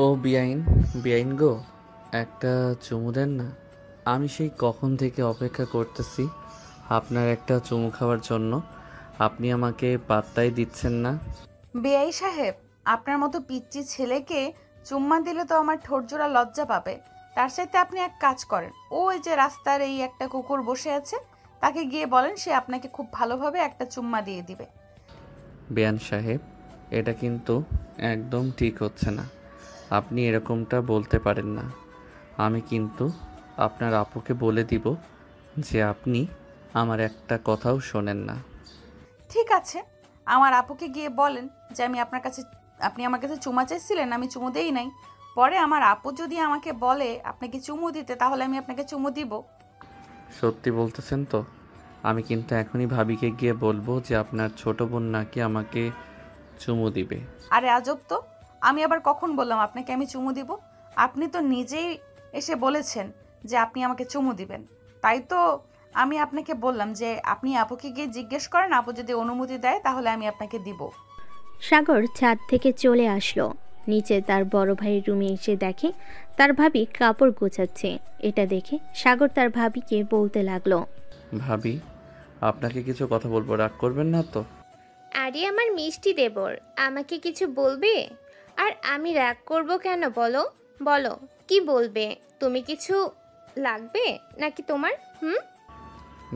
ও বিয়াইন, বিয়াইন গো, একটা চুমু দেন না। আমি সেই কখন থেকে অপেক্ষা করতেছি আপনার একটা চুমু খাওয়ার জন্য। আপনি আমাকে পাত্তাই দিচ্ছেন না। বেআই সাহেব, আপনার মতো পিচ্চি ছেলেকে চুম্মা দিলে তো আমার ঠোঁটজোড়া লজ্জা পাবে। তার সাথে আপনি এক কাজ করেন, ওই যে রাস্তার এই একটা কুকুর বসে আছে, তাকে গিয়ে বলেন সে আপনাকে খুব ভালোভাবে একটা চুম্মা দিয়ে দিবে। বেয়ান সাহেব, এটা কিন্তু একদম ঠিক হচ্ছে না। আপনি এরকমটা বলতে পারেন না। আমি কিন্তু আপনার আপুকে বলে দিব যে আপনি আমার একটা কথাও শোনেন না। ঠিক আছে, আমার আপুকে গিয়ে বলেন যে আপনি আমার কাছে চুমা চাইছিলেন, আমি চুমু দেই নাই। পরে আমার আপু যদি আমাকে বলে আপনাকে চুমু দিতে, তাহলে আমি আপনাকে চুমু দিব। সত্যি বলতেছেন তো? আমি কিন্তু এখনই ভাবিকে গিয়ে বলবো যে আপনার ছোট বোন নাকি আমাকে চুমু দিবে। আরে আজব তো, আমি আবার কখন বললাম আপনাকে আমি চুমু দিব? আপনি তো নিজেই এসে বলেছেন যে আপনি আমাকে চুমু দিবেন। তাই তো আমি আপনাকে বললাম যে আপনি আপুকে গিয়ে জিজ্ঞেস করেন, আপু যদি অনুমতি দেয় তাহলে আমি আপনাকে দিব। সাগর ছাদ থেকে চলে আসলো নিচে। তার বড় ভাইয়ের রুমে এসে দেখে তার ভাবি কাপড় গোছাচ্ছে। এটা দেখে সাগর তার ভাবিকে বলতে লাগলো, ভাবি, আপনাকে কিছু কথা বলবো, রাগ করবেন না তো? আরে আমার মিষ্টি দেবর, আমাকে কিছু বলবে? আর আমি রাগ করব কেন বলো? বলো, কি বলবে? তুমি কিছু লাগবে নাকি তোমার?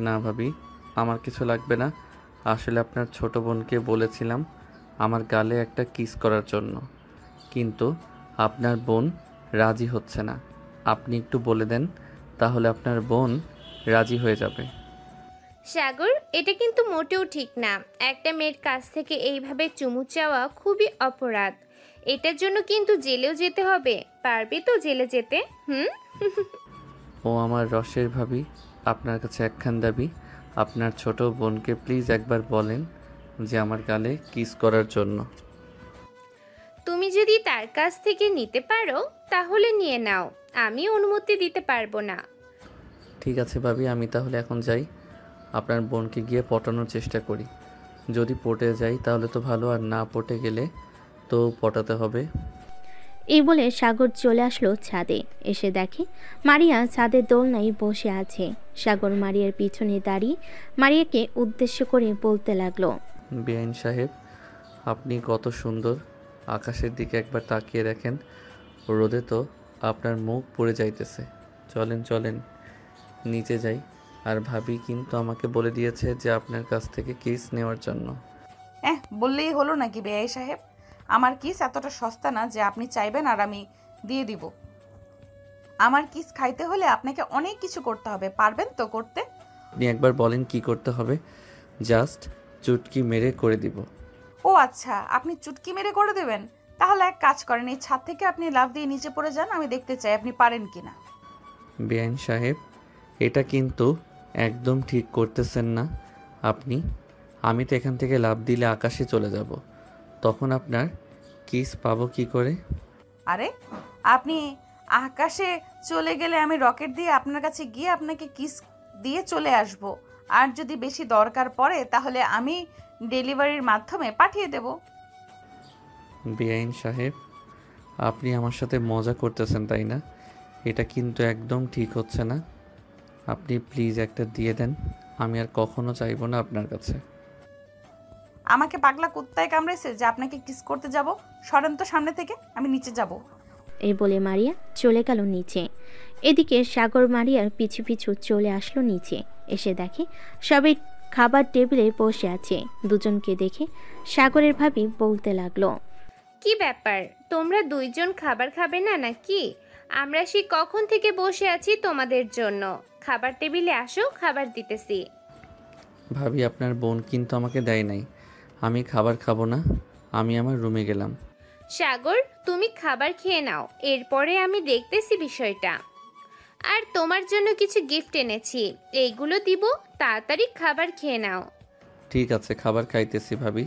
না ভাবি, আমার কিছু লাগবে না। আসলে আপনার ছোট বোনকে বলেছিলাম আমার গালে একটা কিস করার জন্য, কিন্তু আপনার বোন রাজি হচ্ছে না। আপনি একটু বলে দেন, তাহলে আপনার বোন রাজি হয়ে যাবে। সাগর, এটা কিন্তু মোটেও ঠিক না। একটা মেয়ের কাছ থেকে এইভাবে চুমু চাওয়া খুবই অপরাধ। এটার জন্য কিন্তু জেলেও যেতে হবে। পারবে তো জেলে যেতে? ও আমার রসের ভাবি, আপনার কাছে একখান দাবি। আপনার ছোট বোনকে প্লিজ একবার বলেন যে আমার গালে কিস করার জন্য। তুমি যদি তার কাছ থেকে নিতে পারো তাহলে নিয়ে নাও, আমি অনুমতি দিতে পারবো না। ঠিক আছে ভাবি, আমি তাহলে এখন যাই। আপনার বোনকে গিয়ে পটানোর চেষ্টা করি। যদি পটে যাই তাহলে তো ভালো, আর না পটে গেলে তো পটাতে হবে। এই বলে সাগর চলে আসলো ছাদে। এসে দেখে মারিয়া ছাদের দোলনায় বসে আছে। সাগর মারিয়ার পিছনে দাঁড়িয়ে মারিয়াকে উদ্দেশ্য করে বলতে লাগলো, বেআইন সাহেব, আপনি কত সুন্দর। আকাশের দিকে একবার তাকিয়ে দেখেন, রোদে তো আপনার মুখ পুড়ে যাইতেছে। চলেন চলেন, নিচে যাই। আর ভাবি কিন্তু আমাকে বলে দিয়েছে যে আপনার কাছ থেকে কিস নেওয়ার জন্য। বললেই হলো নাকি বেআই সাহেব? আমার কিস এতটা সস্তা না যে আপনি চাইবেন আর আমি দিয়ে দিব। আমার কিস খাইতে হলে আপনাকে অনেক কিছু করতে হবে, পারবেন তো করতে? আপনি একবার বলেন কি করতে হবে, জাস্ট চুটকি মেরে করে দিব। ও আচ্ছা, আপনি চুটকি মেরে করে দেবেন? তাহলে এক কাজ করেন, এই ছাদ থেকে আপনি লাফ দিয়ে নিচে পড়ে যান, আমি দেখতে চাই আপনি পারেন কিনা। বেআইন সাহেব, এটা কিন্তু একদম ঠিক করতেছেন না আপনি। আমি তো এখান থেকে লাফ দিলে আকাশে চলে যাব, তখন আপনার কিস পাবো কি করে? আরে, আপনি আকাশে চলে গেলে আমি রকেট দিয়ে আপনার কাছে গিয়ে আপনাকে কিস দিয়ে চলে আসব। আর যদি বেশি দরকার পড়ে তাহলে আমি ডেলিভারির মাধ্যমে পাঠিয়ে দেব। বেআইন সাহেব, আপনি আমার সাথে মজা করতেছেন তাই না? এটা কিন্তু একদম ঠিক হচ্ছে না। আপনি প্লিজ একটা দিয়ে দেন, আমি আর কখনো চাইবো না আপনার কাছে। আমাকে পাগলা কুত্তায় কামড়েছে যে আপনাকে কিস করতে যাব? সরেন তো সামনে থেকে, আমি নিচে যাব। এই বলে মারিয়া চলে গেল নিচে। এদিকে সাগর মারিয়ার পিছু পিছু চলে আসলো নিচে। এসে দেখে সবাই খাবার টেবিলে বসে আছে। দুজনকে দেখে সাগরের ভাবি বলতে লাগলো, কি ব্যাপার, তোমরা দুইজন খাবার খাবে না নাকি? আমরা সেই কখন থেকে বসে আছি তোমাদের জন্য। খাবার টেবিলে আসো, খাবার দিতেছি। ভাবি, আপনার বোন কিন্তু আমাকে দেয় নাই। আমি খাবার খাবো না, আমি আমার রুমে গেলাম। সাগর, তুমি খাবার খেয়ে নাও, এরপরে আমি দেখতেছি বিষয়টা। আর তোমার জন্য কিছু গিফট এনেছি, এইগুলো দিব, তাড়াতাড়ি খাবার খেয়ে নাও। ঠিক আছে, খাবার খাইতেছি ভাবি।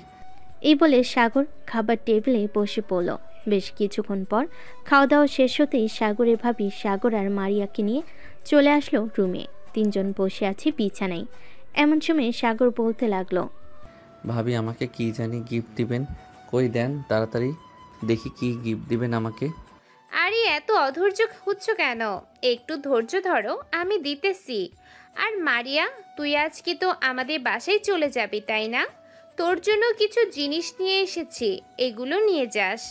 এই বলে সাগর খাবার টেবিলে বসে পড়ল। বেশ কিছুক্ষণ পর খাওয়া দাওয়া শেষ হতেই সাগরের ভাবি সাগর আর মারিয়াকে নিয়ে চলে আসলো রুমে। তিনজন বসে আছে বিছানায়। এমন সময় সাগর বলতে লাগলো, ভাবি, আমাকে কি জানি গিফট দিবেন, কই দেন তাড়াতাড়ি, দেখি কি গিফট দিবেন আমাকে। আরে এত অধৈর্য হচ্ছ কেন? একটু ধৈর্য ধরো, আমি দিতেছি। আর মারিয়া, তুই আজকে তো আমাদের বাসায় চলে যাবি তাই না? তোর জন্য কিছু জিনিস নিয়ে এসেছি, এগুলো নিয়ে যাস।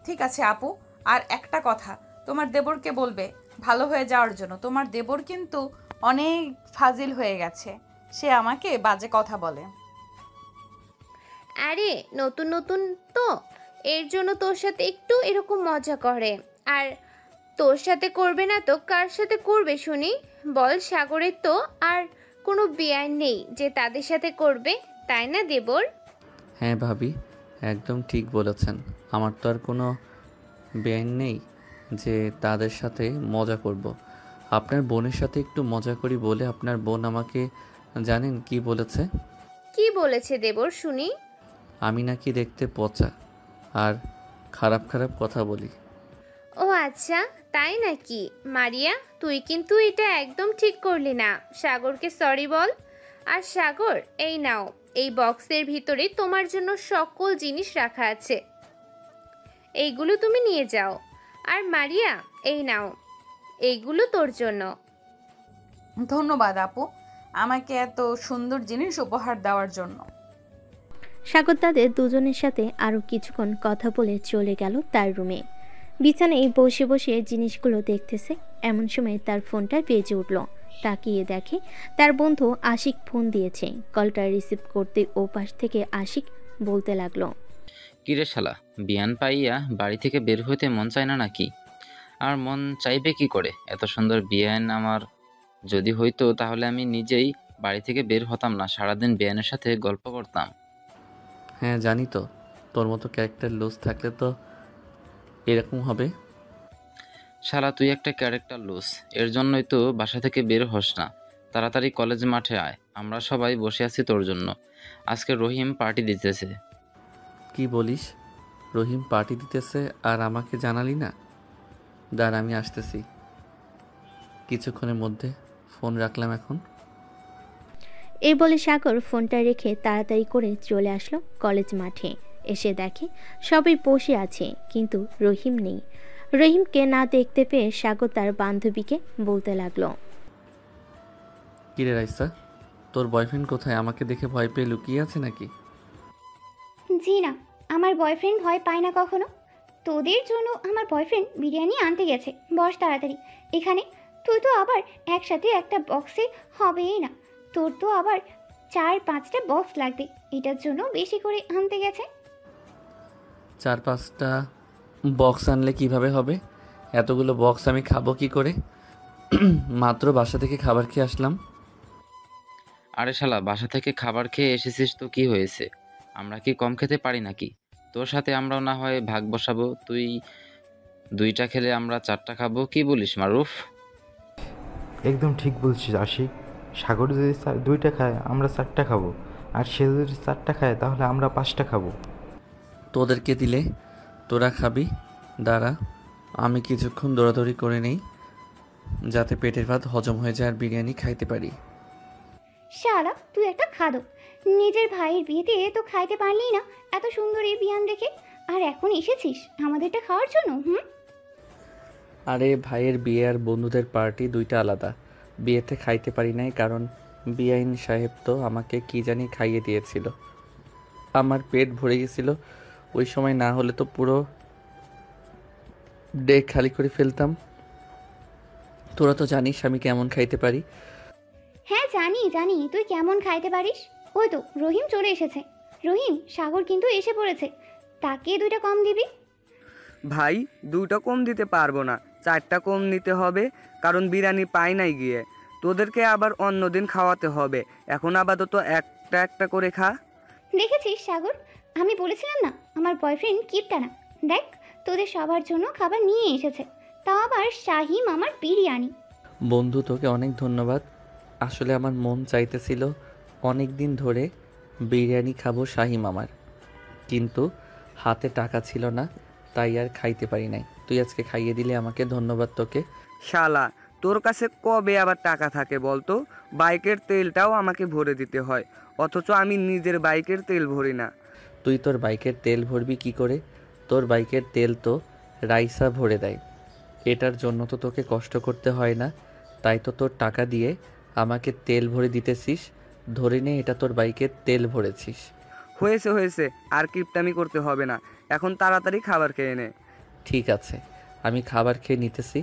ঠিক আছে আপু, আর একটা কথা, তোমার দেবরকে বলবে ভালো হয়ে যাওয়ার জন্য। তোমার দেবর কিন্তু অনেক ফাজিল হয়ে গেছে, সে আমাকে বাজে কথা বলে। আরে নতুন নতুন তো, এর জন্য তোর সাথে একটু এরকম মজা করে। আর তোর সাথে করবে না তো কার সাথে করবে শুনি? বল, সাগরের তো আর কোনো বেআইন নেই যে তাদের সাথে করবে, তাই না দেবর? হ্যাঁ ভাবি, একদম ঠিক বলেছেন। আমার তো আর কোনো বেআইন নেই যে তাদের সাথে মজা করব। আপনার বোনের সাথে একটু মজা করি বলে আপনার বোন আমাকে জানেন কি বলেছে? কি বলেছে দেবর শুনি? আমি নাকি দেখতে পচা আর খারাপ খারাপ কথা বলি। ও আচ্ছা, তাই নাকি? মারিয়া, তুই কিন্তু এটা একদম ঠিক করলি না। সাগরকে সরি বল। আর সাগর, এই নাও, এই বক্সের ভিতরে তোমার জন্য সকল জিনিস রাখা আছে, এইগুলো তুমি নিয়ে যাও। আর মারিয়া, এই নাও, এইগুলো তোর জন্য। ধন্যবাদ আপু, আমাকে এত সুন্দর জিনিস উপহার দেওয়ার জন্য। সাগর তাদের দুজনের সাথে আরও কিছুক্ষণ কথা বলে চলে গেল তার রুমে। বিছানায় বসে বসে জিনিসগুলো দেখতেছে, এমন সময় তার ফোনটা বেজে উঠল। তাকিয়ে দেখে তার বন্ধু আশিক ফোন দিয়েছে। কলটা রিসিভ করতে ও পাশ থেকে আশিক বলতে লাগলো, কিরে শালা, বিয়ান পাইয়া বাড়ি থেকে বের হইতে মন চায় না নাকি? আর মন চাইবে কি করে? এত সুন্দর বিয়ান আমার যদি হইতো তাহলে আমি নিজেই বাড়ি থেকে বের হতাম না, সারাদিন বিয়ানের সাথে গল্প করতাম। হ্যাঁ জানি তো, তোর মতো ক্যারেক্টার লুজ থাকলে তো এরকম হবে। শালা তুই একটা ক্যারেক্টার লুজ, এর জন্যই তো বাসা থেকে বের হস না। তাড়াতাড়ি কলেজ মাঠে আয়, আমরা সবাই বসে আছি তোর জন্য। আজকে রহিম পার্টি দিতেছে। কি বলিস? রহিম পার্টি দিতেছে আর আমাকে জানালি না? দাঁড়া, আমি আসতেছি কিছুক্ষণের মধ্যে। ফোন রাখলাম এখন। এই বলে সাগর ফোনটা রেখে তাড়াতাড়ি করে চলে আসলো কলেজ মাঠে। এসে দেখে সবাই বসে আছে, কিন্তু রহিম নেই। রহিমকে না দেখতে পেয়ে সাগর তার বান্ধবীকে বলতে লাগলো, কিরে রাইসা, তোর বয়ফ্রেন্ড কোথায়? আমাকে দেখে ভয় পেয়ে লুকিয়ে আছে নাকি? জি না, আমার বয়ফ্রেন্ড ভয় পায় না কখনো। তোদের জন্য আমার বয়ফ্রেন্ড বিরিয়ানি আনতে গেছে। বস তাড়াতাড়ি এখানে। তুই তো আবার একসাথে একটা বক্সে হবেই না, তোর তো আবার 4-5টা বক্স লাগবে, এটার জন্য বেশি করে আনতে গেছে। 4-5টা বক্স আনলে কিভাবে হবে? এতগুলো বক্স আমি খাবো কি করে? মাত্র বাসা থেকে খাবার খেয়ে আসলাম। আরে শালা, বাসা থেকে খাবার খেয়ে এসেছিস তো কি হয়েছে? আমরা কি কম খেতে পারি নাকি? তোর সাথে আমরাও না হয় ভাগ বসাবো, তুই 2টা খেলে আমরা 4টা খাবো, কি বলিস মারুফ? একদম ঠিক বলছিস আশিক। সাগর যদি 2টা খায় আমরা 4টা খাবো, আর সে যদি 4টা খায় তাহলে আমরা 5টা খাবো। তোদেরকে দিলে তোরা খাবি। দাঁড়া, আমি কিছুক্ষণ দৌড়াদৌড়ি করে নেই যাতে পেটের ভাত হজম হয়ে যায় আর বিরিয়ানি খাইতে পারি। শালা তুই একটা খাদক, নিজের ভাইয়ের বিয়েতে তো খাইতে পারলি না এত সুন্দর এই বিয়ান দেখে, আর এখন এসেছিস আমাদেরটা খাওয়ার জন্য? আরে ভাইয়ের বিয়ে আর বন্ধুদের পার্টি দুইটা আলাদা। বিয়েতে খাইতে পারি নাই কারণ বিআইন সাহেব তো আমাকে কি জানি খাইয়ে দিয়েছিল। আমার পেট ভরে গেছিল। ওই সময় না হলে তো পুরো ডে খালি করে ফেলতাম। তোরা তো জানিস আমি কেমন খাইতে পারি। হ্যাঁ জানি জানি তুই কেমন খাইতে পারিস। ওই তো রহিম চলে এসেছে। রহিম, সাগর কিন্তু এসে পড়েছে, তাকে 2টা কম দিবি। ভাই, 2টা কম দিতে পারবো না, 4টা কম নিতে হবে, কারণ বিরিয়ানি পাই নাই গিয়ে। তোদেরকে আবার অন্যদিন খাওয়াতে হবে, এখন আপাতত একটা একটা করে খা। দেখেছিস সাগর, আমি বলেছিলাম না আমার বয়ফ্রেন্ড কিপটা না। দেখ, তোদের সবার জন্য খাবার নিয়ে এসেছে, তাও আবার শাহি মামার বিরিয়ানি। বন্ধু, তোকে অনেক ধন্যবাদ। আসলে আমার মন চাইতেছিল অনেক দিন ধরে বিরিয়ানি খাবো শাহি মামার, কিন্তু হাতে টাকা ছিল না, তাই আর খাইতে পারি নাই। তুই আজকে খাইয়ে দিলে আমাকে, ধন্যবাদ তোকে। শালা, তোর কাছে কবে আবার টাকা থাকে বলতো? বাইকের তেলটাও আমাকে ভরে দিতে হয়, অথচ আমি নিজের বাইকের তেল ভরি না। তুই তোর বাইকের তেল ভরবি কি করে? তোর বাইকের তেল তো রাইসা ভরে দেয়। এটার জন্য তো তোকে কষ্ট করতে হয় না, তাই তো তোর টাকা দিয়ে আমাকে তেল ভরে দিতেছিস। ধরে নে এটা তোর বাইকের তেল ভরেছিস। হয়েছে হয়েছে, আর কিপটামি করতে হবে না, এখন তাড়াতাড়ি খাবার খেয়ে নে। ঠিক আছে, আমি খাবার খেয়ে নিতেছি।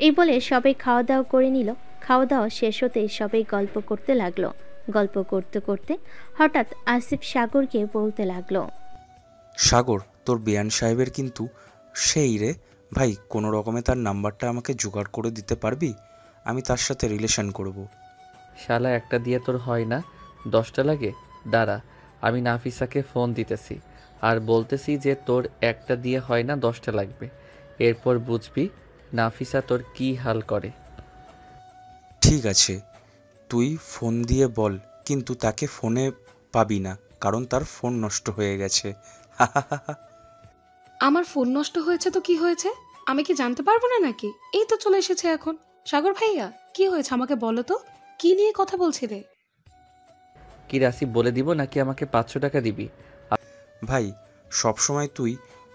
এই বলে সবাই খাওয়া দাওয়া করে নিল। খাওয়া দাওয়া শেষ হতেই সবাই গল্প করতে লাগলো। গল্প করতে করতে হঠাৎ আসিফ সাগরকে বলতে লাগলো, সাগর, তোর বিয়ান সাহেবের কিন্তু সেই রে ভাই, কোনো রকমে তার নাম্বারটা আমাকে জোগাড় করে দিতে পারবি? আমি তার সাথে রিলেশন করব। শালা একটা দিয়ে তোর হয় না, 10টা লাগে। দাঁড়া, আমি নাফিসাকে ফোন দিতেছি আর বলতেছি যে তোর একটা দিয়ে হয় না, 10টা লাগবে। এরপর বুঝবি নাফিসা তোর কি হাল করে। ঠিক আছে, তুই ফোন দিয়ে বল, কিন্তু তাকে ফোনে পাবি না, কারণ তার ফোন নষ্ট হয়ে গেছে। আমার ফোন নষ্ট হয়েছে তো কি হয়েছে? আমি কি জানতে পারবো না নাকি? এই তো চলে এসেছে এখন। সাগর ভাইয়া, কি হয়েছে আমাকে বলো তো, কি নিয়ে কথা বলছিলে? কি রাসি বলে দিব নাকি আমাকে 500 টাকা দিবি? ভাই, সবসময় তুই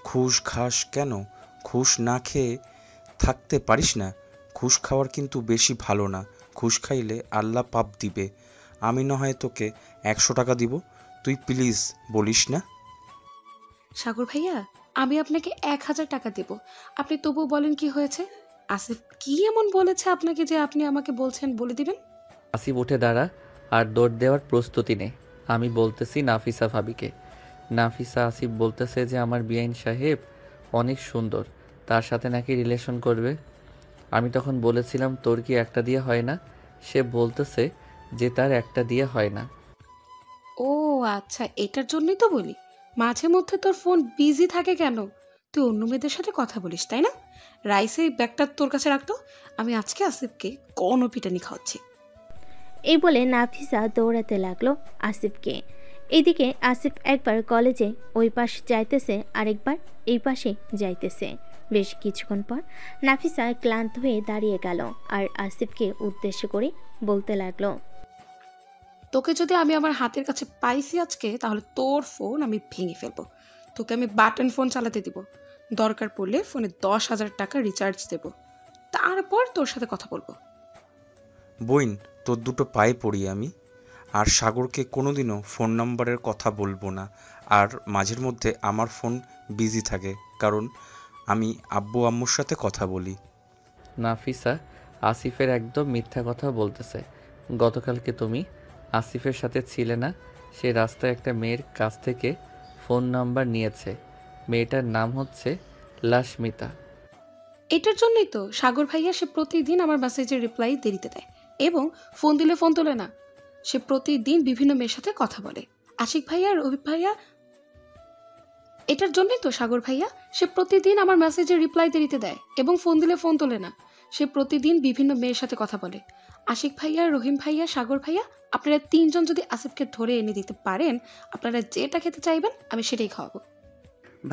ঘুষ খাস কেন? ঘুষ না খেয়ে থাকতে পারিস না? ঘুষ খাওয়ার কিন্তু বেশি ভালো না। ঘুষ খাইলে আল্লাহ পাপ দিবে। আমি না হয় তোকে 100 টাকা দিব, তুই প্লিজ বলিস না। সাগর ভাইয়া, আমি আপনাকে 1000 টাকা দেব, আপনি তবুও বলেন কি হয়েছে? আসিফ কি এমন বলেছে আপনাকে যে আপনি আমাকে বলছেন বলে দিবেন? আসিফ উঠে দাঁড়া আর দৌড় দেওয়ার প্রস্তুতি নে। আমি বলতেছি নাফিসা ভাবিকে। নাফিসা আসিফ বলতেছে যে আমার বিআইন সাহেব অনেক সুন্দর, তার সাথে নাকি রিলেশন করবে। আমি তখন বলেছিলাম তোর কি একটা দিয়ে হয় না? সে বলতেছে যে তার একটা দিয়ে হয় না। ও আচ্ছা, এটার জন্যই তো বলি মাঝে মধ্যে তোর ফোন বিজি থাকে কেন। তুই অন্য মেয়েদের সাথে কথা বলিস তাই না? রাইসে ব্যাগটা তোর কাছে রাখতো, আমি আজকে আসিফকে কোনো পিটানি খাওয়াচ্ছি। এই বলে নাফিসা দৌড়াতে লাগলো আসিফকে। এদিকে আসিফ একবার কলেজে ওই পাশ যাইতেছে, আরেকবার এই পাশে যাইতেছে। বেশ কিছুক্ষণ পর নাফিসা ক্লান্ত হয়ে দাঁড়িয়ে গেল আর আসিফকে উদ্দেশ্য করে বলতে লাগলো, তোকে যদি আমি আমার হাতের কাছে পাইছি আজকে, তাহলে তোর ফোন আমি ভেঙে ফেলবো। তোকে আমি বাটন ফোন চালাতে দিব, দরকার পড়লে ফোনে 10,000 টাকা রিচার্জ দেব, তারপর তোর সাথে কথা বলবো। বইন, তোর দুটো পায়ে পড়ি আমি। আর সাগরকে কোনোদিনও ফোন নাম্বারের কথা বলবো না। আর মাঝের মধ্যে আমার ফোন বিজি থাকে, কারণ আমি আব্বু আম্মুর সাথে কথা বলি। নাফিসা আসিফের একদম মিথ্যা কথা বলতেছে। গতকালকে তুমি আসিফের সাথে ছিলে না? সে রাস্তায় একটা মেয়ের কাছ থেকে ফোন নাম্বার নিয়েছে। মেয়েটার নাম হচ্ছে লাশমিতা। এটার জন্যই তো সাগর ভাইয়া সে প্রতিদিন আমার মেসেজের রিপ্লাই দেরিতে দেয় এবং ফোন দিলে ফোন তোলে না। সে প্রতিদিন বিভিন্ন মেয়ের সাথে কথা বলে। আশিক ভাইয়া, রবি ভাইয়া, এটার জন্যই তো সাগর ভাইয়া সে প্রতিদিন আমার মেসেজের রিপ্লাই দেরিতে দেয় এবং ফোন দিলে ফোন তোলে না। সে প্রতিদিন বিভিন্ন মেয়ের সাথে কথা বলে। আশিক ভাইয়া, রহিম ভাইয়া, সাগর ভাইয়া, আপনারা 3 জন যদি আসিফকে ধরে এনে দিতে পারেন, আপনারা যেটা খেতে চাইবেন আমি সেটাই খাওয়াবো।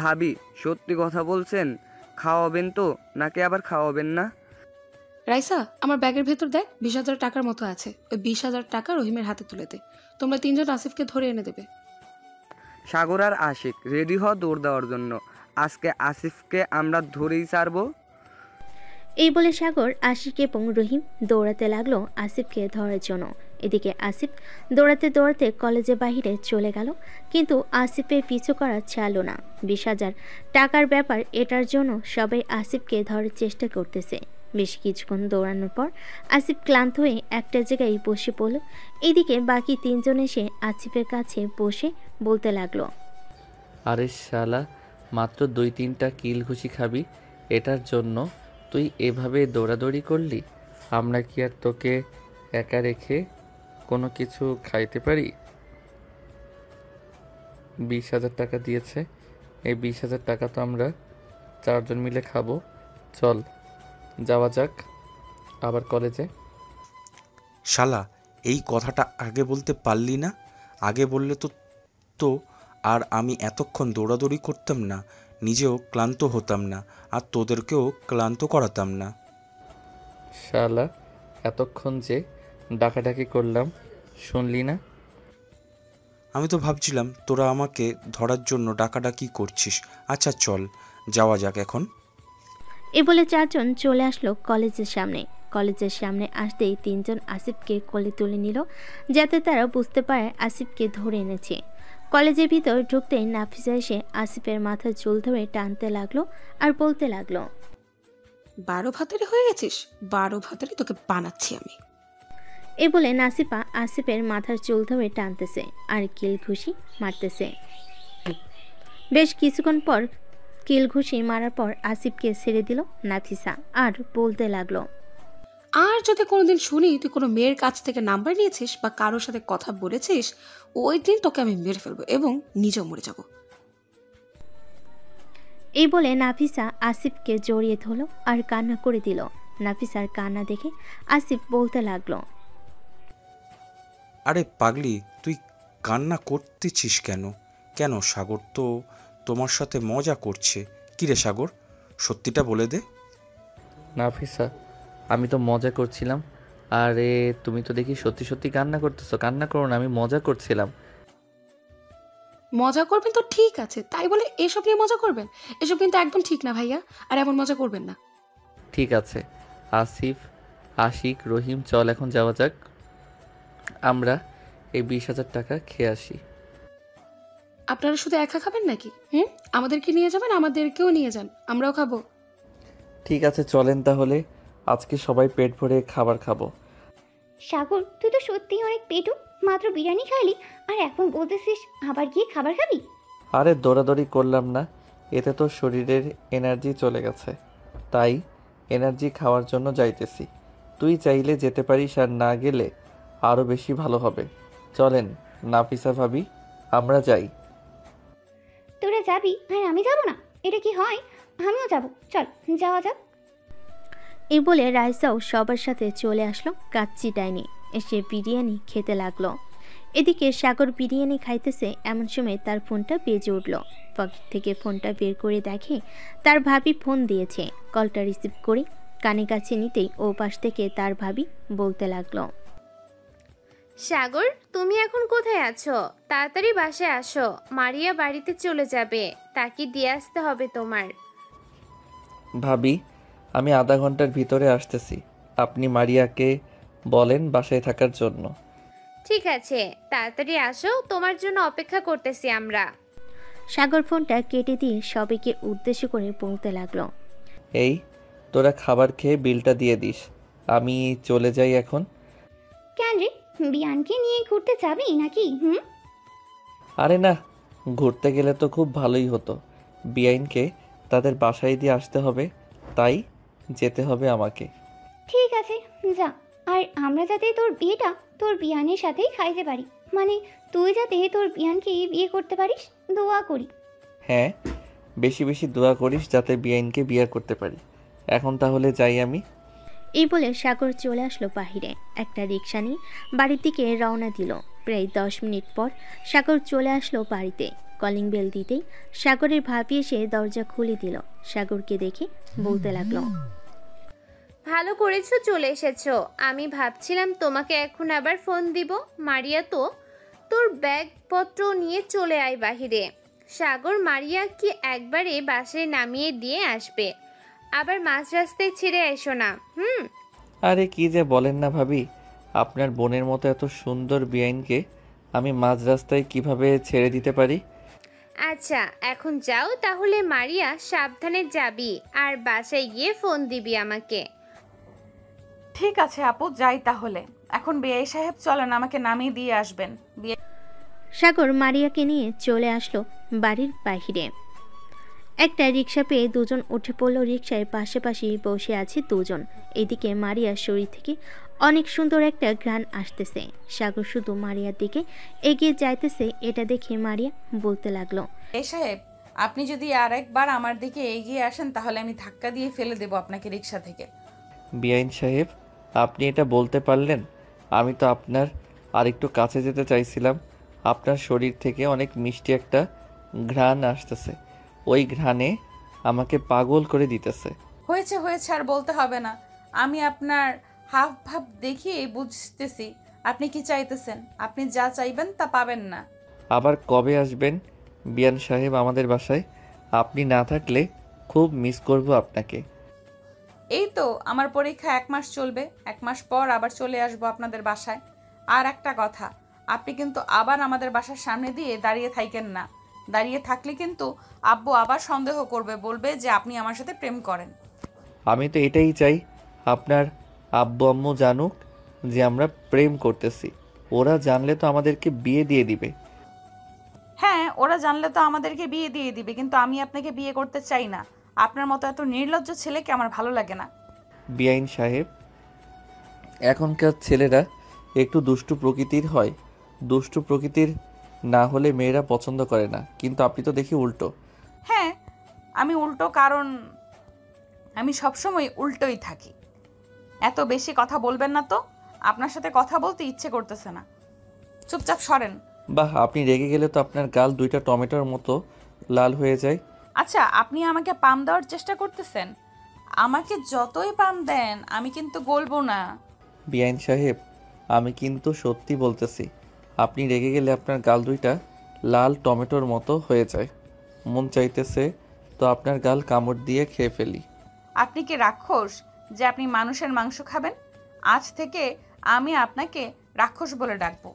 ভাবি, সত্যি কথা বলছেন? খাওয়াবেন তো নাকি আবার খাওয়াবেন না? রাইসা, আমার ব্যাগের ভেতর দেখ 20,000 টাকার মতো আছে, ওই 20,000 টাকা রহিমের হাতে তুলে দে। তোমরা 3 জন আসিফকে ধরে এনে দেবে। সাগর আর আশিক রেডি হ দৌড় দেওয়ার জন্য। আজকে আসিফকে আমরা ধরেই ছাড়বো। এই বলে সাগর, আশিক এবং রহিম দৌড়াতে লাগলো আসিফকে ধরার জন্য। এদিকে আসিফ দৌড়াতে দৌড়াতে কলেজের বাহিরে চলে গেল, কিন্তু আসিফের পিছু করা ছাড়লো না। 20,000 টাকার ব্যাপার, এটার জন্য সবাই আসিফকে ধরার চেষ্টা করতেছে। বেশ কিছুক্ষণ দৌড়ানোর পর আসিফ ক্লান্ত হয়ে একটা জায়গায় বসে পড়ল। এদিকে বাকি 3 জন এসে আসিফের কাছে বসে বলতে লাগলো, আরে শালা, মাত্র 2-3টা কিল ঘুষি খাবি, এটার জন্য তুই এভাবে দৌড়াদৌড়ি করলি? আমরা কি আর তোকে একা রেখে কোনো কিছু খাইতে পারি? 20,000 টাকা দিয়েছে, এই 20,000 টাকা তো আমরা 4 জন মিলে খাবো। চল যাওয়া যাক আবার কলেজে। শালা, এই কথাটা আগে বলতে পারলি না? আগে বললে তো তো আর আমি এতক্ষণ দৌড়াদৌড়ি করতাম না, নিজেও ক্লান্ত হতাম না, আর তোদেরকেও ক্লান্ত করাতাম না। শালা, এতক্ষণ যে ডাকাডাকি করলাম শুনলি না? আমি তো ভাবছিলাম তোরা আমাকে ধরার জন্য ডাকাডাকি করছিস। আচ্ছা চল যাওয়া যাক এখন। এ বলে চারজন চলে আসলো কলেজের সামনে। কলেজের সামনে আসতেই তিনজন আসিফকে কোলে তুলে নিল, যাতে তারা বুঝতে পারে আসিফকে ধরে এনেছে। কলেজের ভিতর ঢুকতেই নাফিসা এসে আসিফের মাথার চুল ধরে টানতে লাগলো আর বলতে লাগলো, 12 ভাতারি হয়ে গেছিস, 12 ভাতারি তোকে বানাচ্ছি আমি। এ বলে নাসিফা আসিফের মাথার চুল ধরে টানতেছে আর কিল ঘুষি মারতেছে। বেশ কিছুক্ষণ পর কিল ঘুষি মারার পর আসিফকে ছেড়ে দিল নাফিসা আর বলতে লাগলো, আর যদি কোনোদিন শুনি তুই কোনো মেয়ের কাছ থেকে নাম্বার নিয়েছিস বা কারোর সাথে কথা বলেছিস, ওই দিন তোকে আমি মেরে ফেলবো এবং নিজেও মরে যাব। এই বলে নাফিসা আসিফকে জড়িয়ে ধরল আর কান্না করে দিল। নাফিসার কান্না দেখে আসিফ বলতে লাগলো, আরে পাগলি, তুই কান্না করতেছিস কেন? কেন, সাগর তো তোমার সাথে মজা করছে। কি রে সাগর, সত্যিটা বলে দে। নাফিসা, আমি তো মজা করছিলাম। আরে তুমি তো দেখি সত্যি সত্যি কান্না করতেছো। কান্না করো না, আমি মজা করছিলাম। মজা করবেন তো ঠিক আছে, তাই বলে এসব নিয়ে মজা করবেন? এসব কিন্তু একদম ঠিক না ভাইয়া, আর এমন মজা করবেন না। ঠিক আছে আসিফ, আশিক, রহিম, চল এখন যাওয়া যাক। আমরা এই 20,000 টাকা খেয়ে আসি। আপনারা শুধু একা খাবেন নাকি? আমাদেরকে নিয়ে যাবেন, আমাদেরকেও নিয়ে যান, আমরাও খাবো। ঠিক আছে চলেন তাহলে, আজকে সবাই পেট ভরে খাবার খাবো। সাগর, তুই তো সত্যিই অনেক পেটু। মাত্র বিরিয়ানি খাইলি আর এখন বলতেছিস আবার গিয়ে খাবার খাবি? আরে দৌড়াদৌড়ি করলাম না, এতে তো শরীরের এনার্জি চলে গেছে, তাই এনার্জি খাওয়ার জন্য যাইতেছি। তুই চাইলে যেতে পারিস, আর না গেলে আরও বেশি ভালো হবে। চলেন নাফিসা ভাবি, আমরা যাই। তোরা যাবি আর আমি যাব না? এটা কি হয়? আমিও যাব, চল যাওয়া যাক। এই বলে রাইসাও সবার সাথে চলে আসলো কাচ্চি ডাইনে, এসে বিরিয়ানি খেতে লাগলো। এদিকে সাগর বিরিয়ানি খাইতেছে, এমন সময় তার ফোনটা বেজে উঠল। পকেট থেকে ফোনটা বের করে দেখে তার ভাবি ফোন দিয়েছে। কলটা রিসিভ করে কানে কাছে নিতেই ও পাশ থেকে তার ভাবি বলতে লাগলো, সাগর, তুমি এখন কোথায় আছো? তাড়াতাড়ি বাসায় আসো, মারিয়া বাড়িতে চলে যাবে, তাকে দিয়ে আসতে হবে তোমার। ভাবি, আমি আধা ঘন্টার ভিতরে আসতেছি। আপনি মারিয়াকে বলেন বাসায় থাকার জন্য। ঠিক আছে, তাড়াতাড়ি আসো, তোমার জন্য অপেক্ষা করতেছি আমরা। সাগর ফোনটা কেটে দিয়ে সবাইকে উদ্দেশ্য করে বলতে লাগলো, এই তোরা খাবার খেয়ে বিলটা দিয়ে দিস, আমি চলে যাই এখন। কেন রে, বিয়ানকে নিয়ে ঘুরতে যাবি নাকি? আরে না, ঘুরতে গেলে তো খুব ভালোই হতো। বিআইনকে তাদের বাসায় দিয়ে আসতে হবে, তাই যেতে হবে আমাকে। ঠিক আছে যা, আর আমরা যাতে তোর বিয়েটা তোর বিয়ানের সাথেই খাইতে পারি, মানে তুই যাতে তোর বিয়ানকে বিয়ে করতে পারিস, দোয়া করি। হ্যাঁ, বেশি বেশি দোয়া করিস যাতে বিআইনকে বিয়ে করতে পারি। এখন তাহলে যাই আমি। এই বলে সাগর চলে আসলো বাহিরে। একটা রিক্সা নিয়ে বাড়ির দিকে রওনা দিল। প্রায় 10 মিনিট পর সাগর চলে আসলো বাড়িতে। কলিং বেল দিতেই সাগরের ভাবি এসে দরজা খুলে দিল। সাগরকে দেখে বলতে লাগলো, ভালো করেছো চলে এসেছো। আমি ভাবছিলাম তোমাকে এখন আবার ফোন দিব। মারিয়া তো তোর ব্যাগপত্র নিয়ে চলে আয় বাহিরে। সাগর, মারিয়া কি একবারে বাসায় নামিয়ে দিয়ে আসবে, আবার মাঝ রাস্তায় ছেড়ে এসো না। আরে কি যে বলেন না ভাবি, আপনার বোনের মতো এত সুন্দর বিআইনকে আমি মাঝ রাস্তায় কিভাবে ছেড়ে দিতে পারি? আচ্ছা এখন যাও তাহলে। মারিয়া, সাবধানে যাবি আর বাসায় গিয়ে ফোন দিবি আমাকে। ঠিক আছে আপু, যাই তাহলে। এখন বিআই সাহেব চলেন, আমাকে নামিয়ে দিয়ে আসবেন। সাগর মারিয়াকে নিয়ে চলে আসলো বাড়ির বাহিরে। একটা রিক্সা পেয়ে দুজন উঠে পড়লো। রিক্সায় পাশাপাশি বসে আছে দুজন। এদিকে মারিয়ার শরীর থেকে অনেক সুন্দর একটা ঘ্রাণ আসতেছে। সাগর শুধু মারিয়ার দিকে এগিয়ে যাইতেছে। এটা দেখে মারিয়া বলতে লাগলো, এই সাহেব, আপনি যদি আর একবার আমার দিকে এগিয়ে আসেন তাহলে আমি ধাক্কা দিয়ে ফেলে দেব আপনাকে রিক্সা থেকে। বিআইন সাহেব, আপনি এটা বলতে পারলেন? আমি তো আপনার আরেকটু কাছে যেতে চাইছিলাম। আপনার শরীর থেকে অনেক মিষ্টি একটা ঘ্রাণ আসতেছে, ওই ঘ্রাণে আমাকে পাগল করে দিতেছে। হয়েছে হয়েছে, আর বলতে হবে না। আমি আপনার হাব ভাব দেখিয়ে বুঝতেছি আপনি কি চাইতেছেন। আপনি যা চাইবেন তা পাবেন না। আবার কবে আসবেন বিয়ান সাহেব আমাদের বাসায়? আপনি না থাকলে খুব মিস করব আপনাকে। এই তো আমার পরীক্ষা 1 মাস চলবে, 1 মাস পর আবার চলে আসবো আপনাদের বাসায়। আর একটা কথা, আপনি কিন্তু আবার আমাদের বাসার সামনে দিয়ে দাঁড়িয়ে থাকেন না। দাঁড়িয়ে থাকলে কিন্তু আব্বু আবার সন্দেহ করবে, বলবে যে আপনি আমার সাথে প্রেম করেন। আমি তো এটাই চাই, আপনার আব্বু আম্মু জানুক যে আমরা প্রেম করতেছি। ওরা জানলে তো আমাদেরকে বিয়ে দিয়ে দিবে। হ্যাঁ, ওরা জানলে তো আমাদেরকে বিয়ে দিয়ে দিবে, কিন্তু আমি আপনাকে বিয়ে করতে চাই না। আপনার মতো এত নির্লজ্জ ছেলেকে আমার ভালো লাগে না। বিআইন সাহেব, এখনকার ছেলেরা একটু দুষ্টু প্রকৃতির হয়। দুষ্টু প্রকৃতির না হলে মেয়েরা পছন্দ করে না, কিন্তু আপনি তো দেখি উল্টো। হ্যাঁ, আমি উল্টো, কারণ আমি সবসময় উল্টোই থাকি। এত বেশি কথা বলবেন না তো, আপনার সাথে কথা বলতে ইচ্ছে করতেছে না। চুপচাপ সরেন। বাহ, আপনি রেগে গেলে তো আপনার গাল 2টা টমেটোর মতো লাল হয়ে যায়। আচ্ছা, আপনি আমাকে পাম দেওয়ার চেষ্টা করতেছেন। আমাকে যতই পাম দেন আমি কিন্তু গলবো না। বিআইন সাহেব, আমি কিন্তু সত্যি বলতেছি, আপনি রেগে গেলে আপনার গাল 2টা লাল টমেটোর মতো হয়ে যায়। মন চাইতেছে তো আপনার গাল কামড় দিয়ে খেয়ে ফেলি। আপনি কি রাক্ষস যে আপনি মানুষের মাংস খাবেন? আজ থেকে আমি আপনাকে রাক্ষস বলে ডাকবো।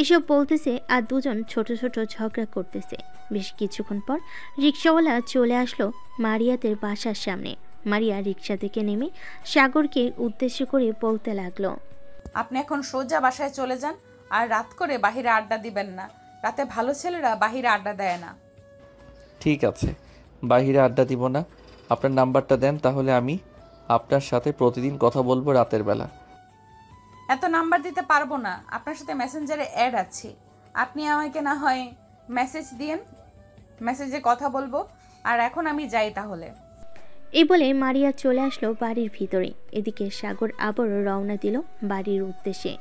এসব বলতেছে আর দুজন ছোট ছোট ঝগড়া করতেছে। বেশ কিছুক্ষণ পর রিক্সাওয়ালা চলে আসলো মারিয়াদের বাসার সামনে। মারিয়া রিক্সা থেকে নেমে সাগরকে উদ্দেশ্য করে বলতে লাগলো, আপনি এখন সোজা বাসায় চলে যান, আর রাত করে বাহিরে আড্ডা দিবেন না। রাতে ভালো ছেলেরা বাহিরে আড্ডা দেয় না। ঠিক আছে, বাইরে আড্ডা দিব না। আপনার নাম্বারটা দেন, তাহলে আমি আপনার সাথে প্রতিদিন কথা বলবো রাতের বেলা। এত নাম্বার দিতে পারবো না, আপনার সাথে মেসেঞ্জারে অ্যাড আছে। আপনি আমাকে না হয় মেসেজ দিয়েন, মেসেজে কথা বলবো। আর এখন আমি যাই তাহলে। এই বলে মারিয়া চলে আসলো বাড়ির ভিতরে। এদিকে সাগর আবারও রওনা দিল বাড়ির উদ্দেশ্যে।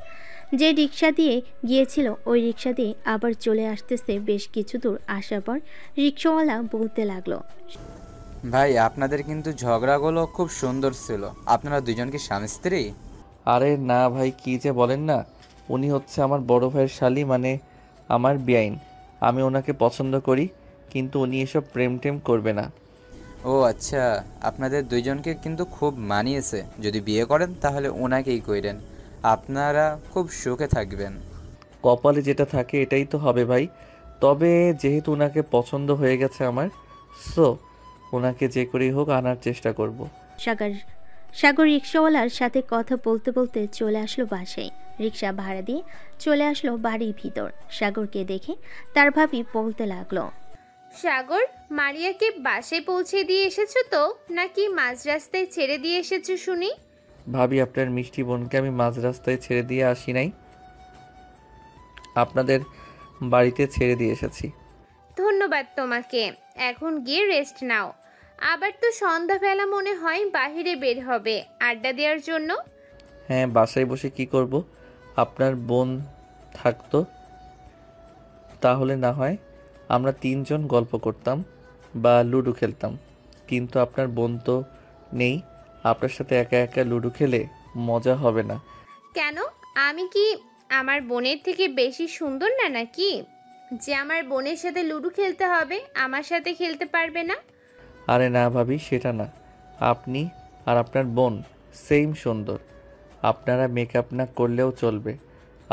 যে রিক্সা দিয়ে গিয়েছিল ওই রিক্সা দিয়ে আবার চলে আসতেছে। বেশ কিছু দূর আসার পর রিক্সাওয়ালা বলতে লাগলো, ভাই আপনাদের কিন্তু ঝগড়াগুলো খুব সুন্দর ছিল। আপনারা দুজন কি স্বামী স্ত্রী? আরে না ভাই, কি যে বলেন না। উনি হচ্ছে আমার বড় ভাইয়ের শালি, মানে আমার বিআইন। আমি ওনাকে পছন্দ করি, কিন্তু উনি এসব প্রেম টেম করবে না। ও আচ্ছা, আপনাদের দুইজনকে কিন্তু খুব মানিয়েছে। যদি বিয়ে করেন তাহলে ওনাকেই কইরেন, আপনারা খুব সুখে থাকবেন। কপালে যেটা থাকে এটাই তো হবে ভাই। তবে যেহেতু ওনাকে পছন্দ হয়ে গেছে আমার, সো ওনাকে যে করেই হোক আনার চেষ্টা করব। সাগর রিক্সাওয়ালার সাথে কথা বলতে বলতে চলে আসলো বাসায়। রিক্সা ভাড়া দিয়ে চলে আসলো বাড়ির ভিতর। সাগরকে দেখে তার ভাবি বলতে লাগলো, সাগর, মারিয়াকে বাসায় পৌঁছে দিয়ে এসেছো তো, নাকি মাঝ রাস্তায় ছেড়ে দিয়ে এসেছো শুনি? ভাবি, আপনার মিষ্টি বোনকে আমি মাঝ রাস্তায় ছেড়ে দিয়ে আসি নাই, আপনাদের বাড়িতে ছেড়ে দিয়ে এসেছি। ধন্যবাদ তোমাকে। এখন গিয়ে রেস্ট নাও। আবার তো সন্ধ্যাবেলা মনে হয় বাহিরে বের হবে আড্ডা দেওয়ার জন্য। হ্যাঁ, বাসায় বসে কি করব? আপনার বোন থাকতো তাহলে না হয় আমরা 3 জন গল্প করতাম বা লুডো খেলতাম, কিন্তু আপনার বোন তো নেই। আপনার সাথে একা একা লুডো খেলে মজা হবে না। কেন? আমি কি আমার বোনের থেকে বেশি সুন্দর না নাকি, যে আমার বোনের সাথে লুডো খেলতে হবে, আমার সাথে খেলতে পারবে না? আরে না ভাবি, সেটা না। আপনি আর আপনার বোন সেম সুন্দর। আপনারা মেকআপ না করলেও চলবে,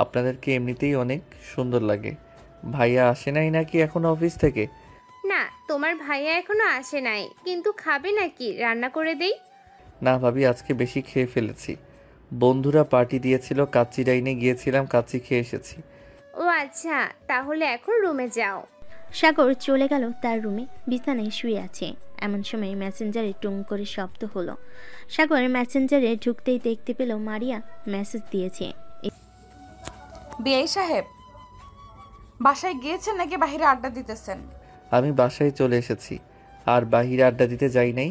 আপনাদেরকে এমনিতেই অনেক সুন্দর লাগে। ভাইয়া আসে নাই নাকি এখন অফিস থেকে? না, তোমার ভাইয়া এখনো আসে নাই, কিন্তু খাবে নাকি রান্না করে দেই? না ভাবি, আজকে বেশি খেয়ে ফেলেছি। বন্ধুরা পার্টি দিয়েছিল, কাচ্চি ডাইনে গিয়েছিলাম, কাচ্চি খেয়ে এসেছি। ও আচ্ছা, তাহলে এখন রুমে যাও। সাগর চলে গেল তার রুমে। বিছানায় শুয়ে আছে। এমন সময় মেসেঞ্জারে টুং করে শব্দ হলো। সাগর মেসেঞ্জারে ঢুকতেই দেখতে পেল মারিয়া মেসেজ দিয়েছে। বিআই সাহেব, বাসায় গিয়েছেন নাকি বাহিরে আড্ডা দিতেছেন? আমি বাসায় চলে এসেছি, আর বাহিরে আড্ডা দিতে যাই নাই।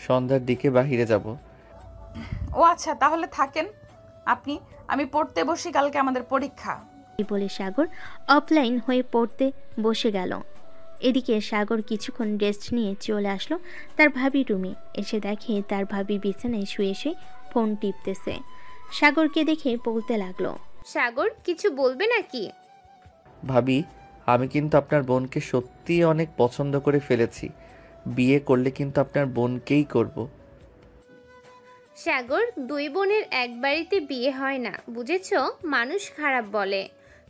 সন্ধ্যার দিকে বাহিরে যাব। ও আচ্ছা, তাহলে থাকেন আপনি। আমি পড়তে বসি, কালকে আমাদের পরীক্ষা। এই বলে সাগর অফলাইন হয়ে পড়তে বসে গেল। এদিকে সাগর কিছুক্ষণ রেস্ট নিয়ে চলে আসলো তার ভাবির রুমে। এসে দেখে তার ভাবি বিছানায় শুয়ে শুয়ে ফোন টিপতেছে। সাগরকে দেখে বলতে লাগলো, সাগর, কিছু বলবে নাকি? ভাবি, আমি কিন্তু আপনার বোনকে সত্যিই অনেক পছন্দ করে ফেলেছি। বিয়ে করলে কিন্তু আপনার বোনকেই করব। সাগর, দুই বোনের এক বাড়িতে বিয়ে হয় না, বুঝেছো? মানুষ খারাপ বলে।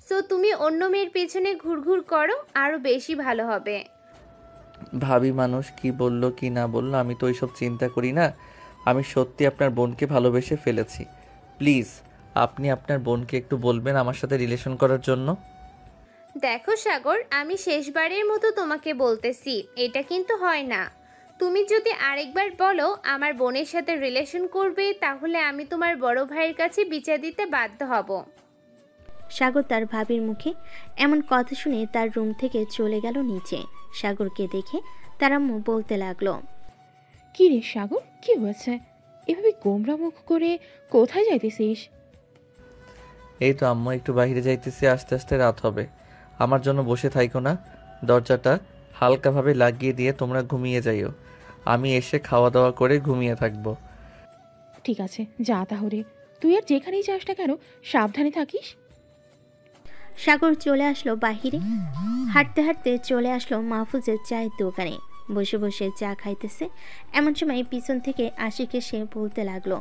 সো তুমি অন্য মেয়ের পেছনে ঘুরঘুর করো, আরো বেশি ভালো হবে। ভাবি মানুষ কি বলল কি না বলল আমি তো ওইসব চিন্তা করি না। আমি সত্যি আপনার বোনকে ভালোবেসে ফেলেছি। প্লিজ আপনি আপনার বোনকে একটু বলবেন আমার সাথে রিলেশন করার জন্য। দেখো সাগর, আমি শেষবারের মতো তোমাকে বলতেছি, এটা কিন্তু হয় না। তুমি যদি আরেকবার বলো আমার বোনের সাথে রিলেশন করবে, তাহলে আমি তোমার বড় ভাইয়ের কাছে বিচার দিতে বাধ্য হব। সাগর তার ভাবির মুখে এমন কথা শুনে তার রুম থেকে চলে গেল নিচে। সাগরকে দেখে তার আম্মু বলতে লাগলো, কি রে সাগর, কি হয়েছে? এভাবে গোমরা মুখ করে কোথায় যাইতেছিস? এই তো আম্মু একটু বাইরে যাইতেছি, আস্তে আস্তে রাত হবে। আমার জন্য বসে থাইকো না, দরজাটা হালকাভাবে লাগিয়ে দিয়ে তোমরা ঘুমিয়ে যাইও। আমি এসে খাওয়া দাওয়া করে ঘুমিয়ে থাকবো। ঠিক আছে, যা তাহলে। তুই আর যেখানেই যাস না কেন, সাবধানে থাকিস। সাগর চলে আসলো বাহিরে। হাঁটতে হাঁটতে চলে আসলো মাহফুজের চায়ের দোকানে। বসে বসে চা খাইতেছে। এমন সময় পিছন থেকে আশিক এসে বলতে লাগলো,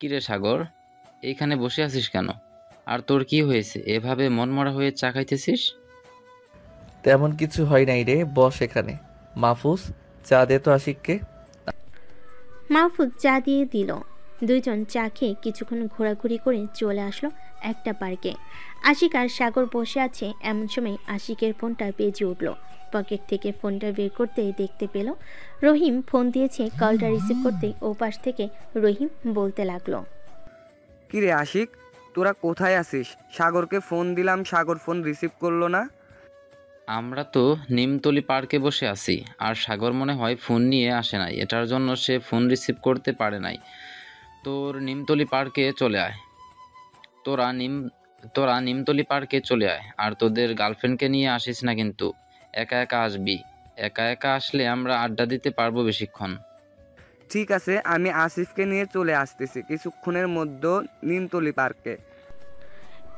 কিরে সাগর, এইখানে বসে আছিস কেন? আর তোর কি হয়েছে, এভাবে মনমরা হয়ে চা খাইতেছিস? তেমন কিছু হয় নাই রে, বস এখানে। মাহফুজ চা দে তো আশিককে। মাহফুজ চা দিয়ে দিল। দুইজন চা খেয়ে কিছুক্ষণ ঘোরাঘুরি করে চলে আসলো একটা পার্কে। আশিক আর সাগর বসে আছে। এমন সময় আশিকের ফোনটা বেজে উঠল। পকেট থেকে ফোনটা বের করতেই দেখতে পেল রহিম ফোন দিয়েছে। কলটা রিসিভ করতেই ওপাশ থেকে রহিম বলতে লাগলো, কিরে আশিক, তোরা কোথায় আছিস? সাগরকে ফোন দিলাম, সাগর ফোন রিসিভ করলো না। আমরা তো নিমতলি পার্কে বসে আছি, আর সাগর মনে হয় ফোন নিয়ে আসে নাই, এটার জন্য সে ফোন রিসিভ করতে পারে নাই। তোর নিমতলি পার্কে চলে আয় তোরা নিমতলি পার্কে চলে আয়, আর তোদের গার্লফ্রেন্ডকে নিয়ে আসিস না কিন্তু। একা একা আসবি। একা একা আসলে আমরা আড্ডা দিতে পারবো বেশিক্ষণ। ঠিক আছে, আমি আসিফকে নিয়ে চলে আসতেছি কিছুক্ষণের মধ্যে নিমতলি পার্কে।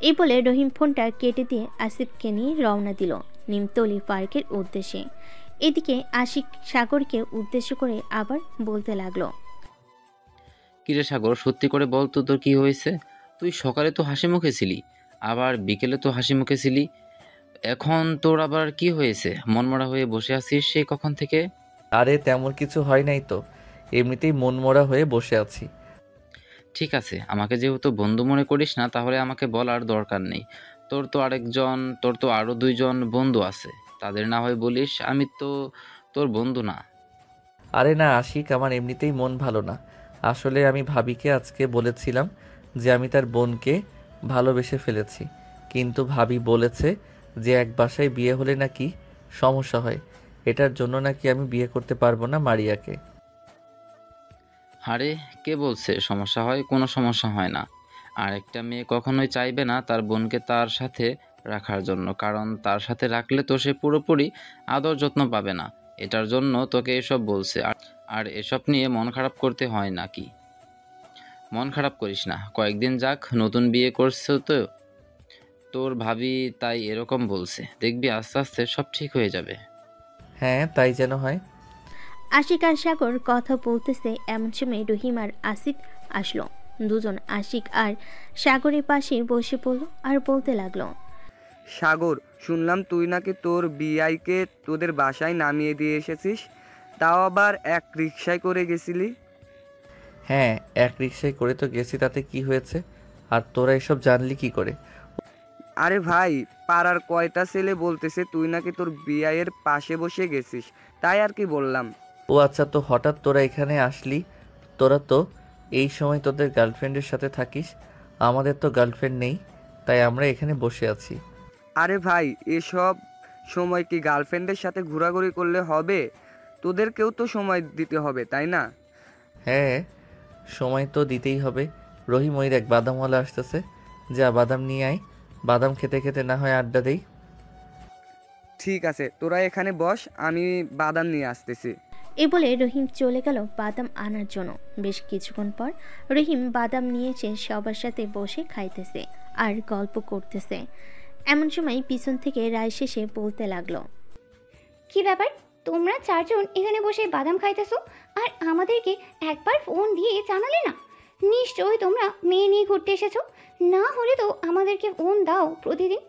এই বলে রহিম ফোনটা কেটে দিয়ে আসিফকে নিয়ে রওনা দিল নিমতলি পার্কের উদ্দেশ্যে। এদিকে আশিক সাগরকে উদ্দেশ্য করে আবার বলতে লাগলো, কিরে সাগর, সত্যি করে বল তো, তোর কি হয়েছে? তুই সকালে তো হাসি মুখে ছিলি, আবার বিকেলে তো হাসি মুখে ছিলি, এখন তোর আবার কি হয়েছে? মনমরা হয়ে বসে আছিস সেই কখন থেকে? আরে তেমন কিছু হয় নাই তো, এমনিতেই মনমরা হয়ে বসে আছি। ঠিক আছে, আমাকে যেহেতু বন্ধু মনে করিস না, তাহলে আমাকে বলার দরকার নেই। তোর তো আরো দুইজন বন্ধু আছে, তাদের না হয় বলিস। আমি তো তোর বন্ধু না। আরে না আশিক, আমার এমনিতেই মন ভালো না। আসলে আমি ভাবিকে আজকে বলেছিলাম যে আমি তার বোনকে ভালোবেসে ফেলেছি, কিন্তু ভাবি বলেছে যে এক বাসায় বিয়ে হলে নাকি সমস্যা হয়, এটার জন্য নাকি আমি বিয়ে করতে পারবো না মারিয়াকে। আরে কে বলছে সমস্যা হয়? কোনো সমস্যা হয় না। আর একটা মেয়ে কখনোই চাইবে না তার বোনকে তার সাথে রাখার জন্য, কারণ তার সাথে রাখলে তো সে পুরোপুরি আদর যত্ন পাবে না। এটার জন্য তোকে এসব বলছে। আর এসব নিয়ে মন খারাপ করতে হয় নাকি? মন খারাপ করিস না, কয়েকদিন যাক, নতুন বিয়ে করছো তো তোর ভাবি, তাই এরকম বলছে। দেখবি আস্তে আস্তে সব ঠিক হয়ে যাবে। হ্যাঁ তাই যেন হয়। আশিক আর সাগর কথা বলতেছে। এমন সময় রহিম আর আসিফ আসলো। দুজন আশিক আর সাগরের পাশে বসে পড়লো আর বলতে লাগলো, সাগর, শুনলাম তুই নাকি তোর বিআইকে তোদের বাসায় নামিয়ে দিয়ে এসেছিস, তাও আবার এক রিকশায় করে গেছিলি। হ্যাঁ এক রিকশায় করে তো গেছি, তাতে কি হয়েছে? আর তোরা এসব জানলি কি করে? আরে ভাই, পাড়ার কয়টা ছেলে বলতেছে তুই নাকি তোর বিআইয়ের পাশে বসে গেছিস, তাই আর কি বললাম। ও আচ্ছা, তো হঠাৎ তোরা এখানে আসলি? তোরা তো এই সময় তোদের গার্লফ্রেন্ডের সাথে থাকিস, আমাদের তো গার্লফ্রেন্ড নেই, তাই আমরা এখানে বসে আছি। আরে ভাই, এসব সময় কি গার্লফ্রেন্ডের সাথে ঘোরাঘুরি করলে হবে? তোদেরকেও তো সময় দিতে হবে, তাই না? হ্যাঁ সময় তো দিতেই হবে। রহিম ওই দেখ বাদামওয়ালা আসতেছে, যা বাদাম নিয়ে আয়, বাদাম খেতে খেতে না হয় আড্ডা দেই। ঠিক আছে, তোরা এখানে বস, আমি বাদাম নিয়ে আসতেছি। এ বলে রহিম চলে গেল বাদাম আনার জন্য। বেশ কিছুক্ষণ পর রহিম বাদাম নিয়ে এসে সবার সাথে বসে খাইতেছে আর গল্প করতেছে। এমন সময় পিছন থেকে রায় শেষে বলতে লাগলো, কি ব্যাপার, তোমরা চারজন এখানে বসে বাদাম খাইতেছো আর আমাদেরকে একবার ফোন দিয়ে জানালে না? নিশ্চয়ই তোমরা মেয়ে নিয়ে ঘুরতে এসেছো, না হলে তো আমাদেরকে ফোন দাও প্রতিদিন,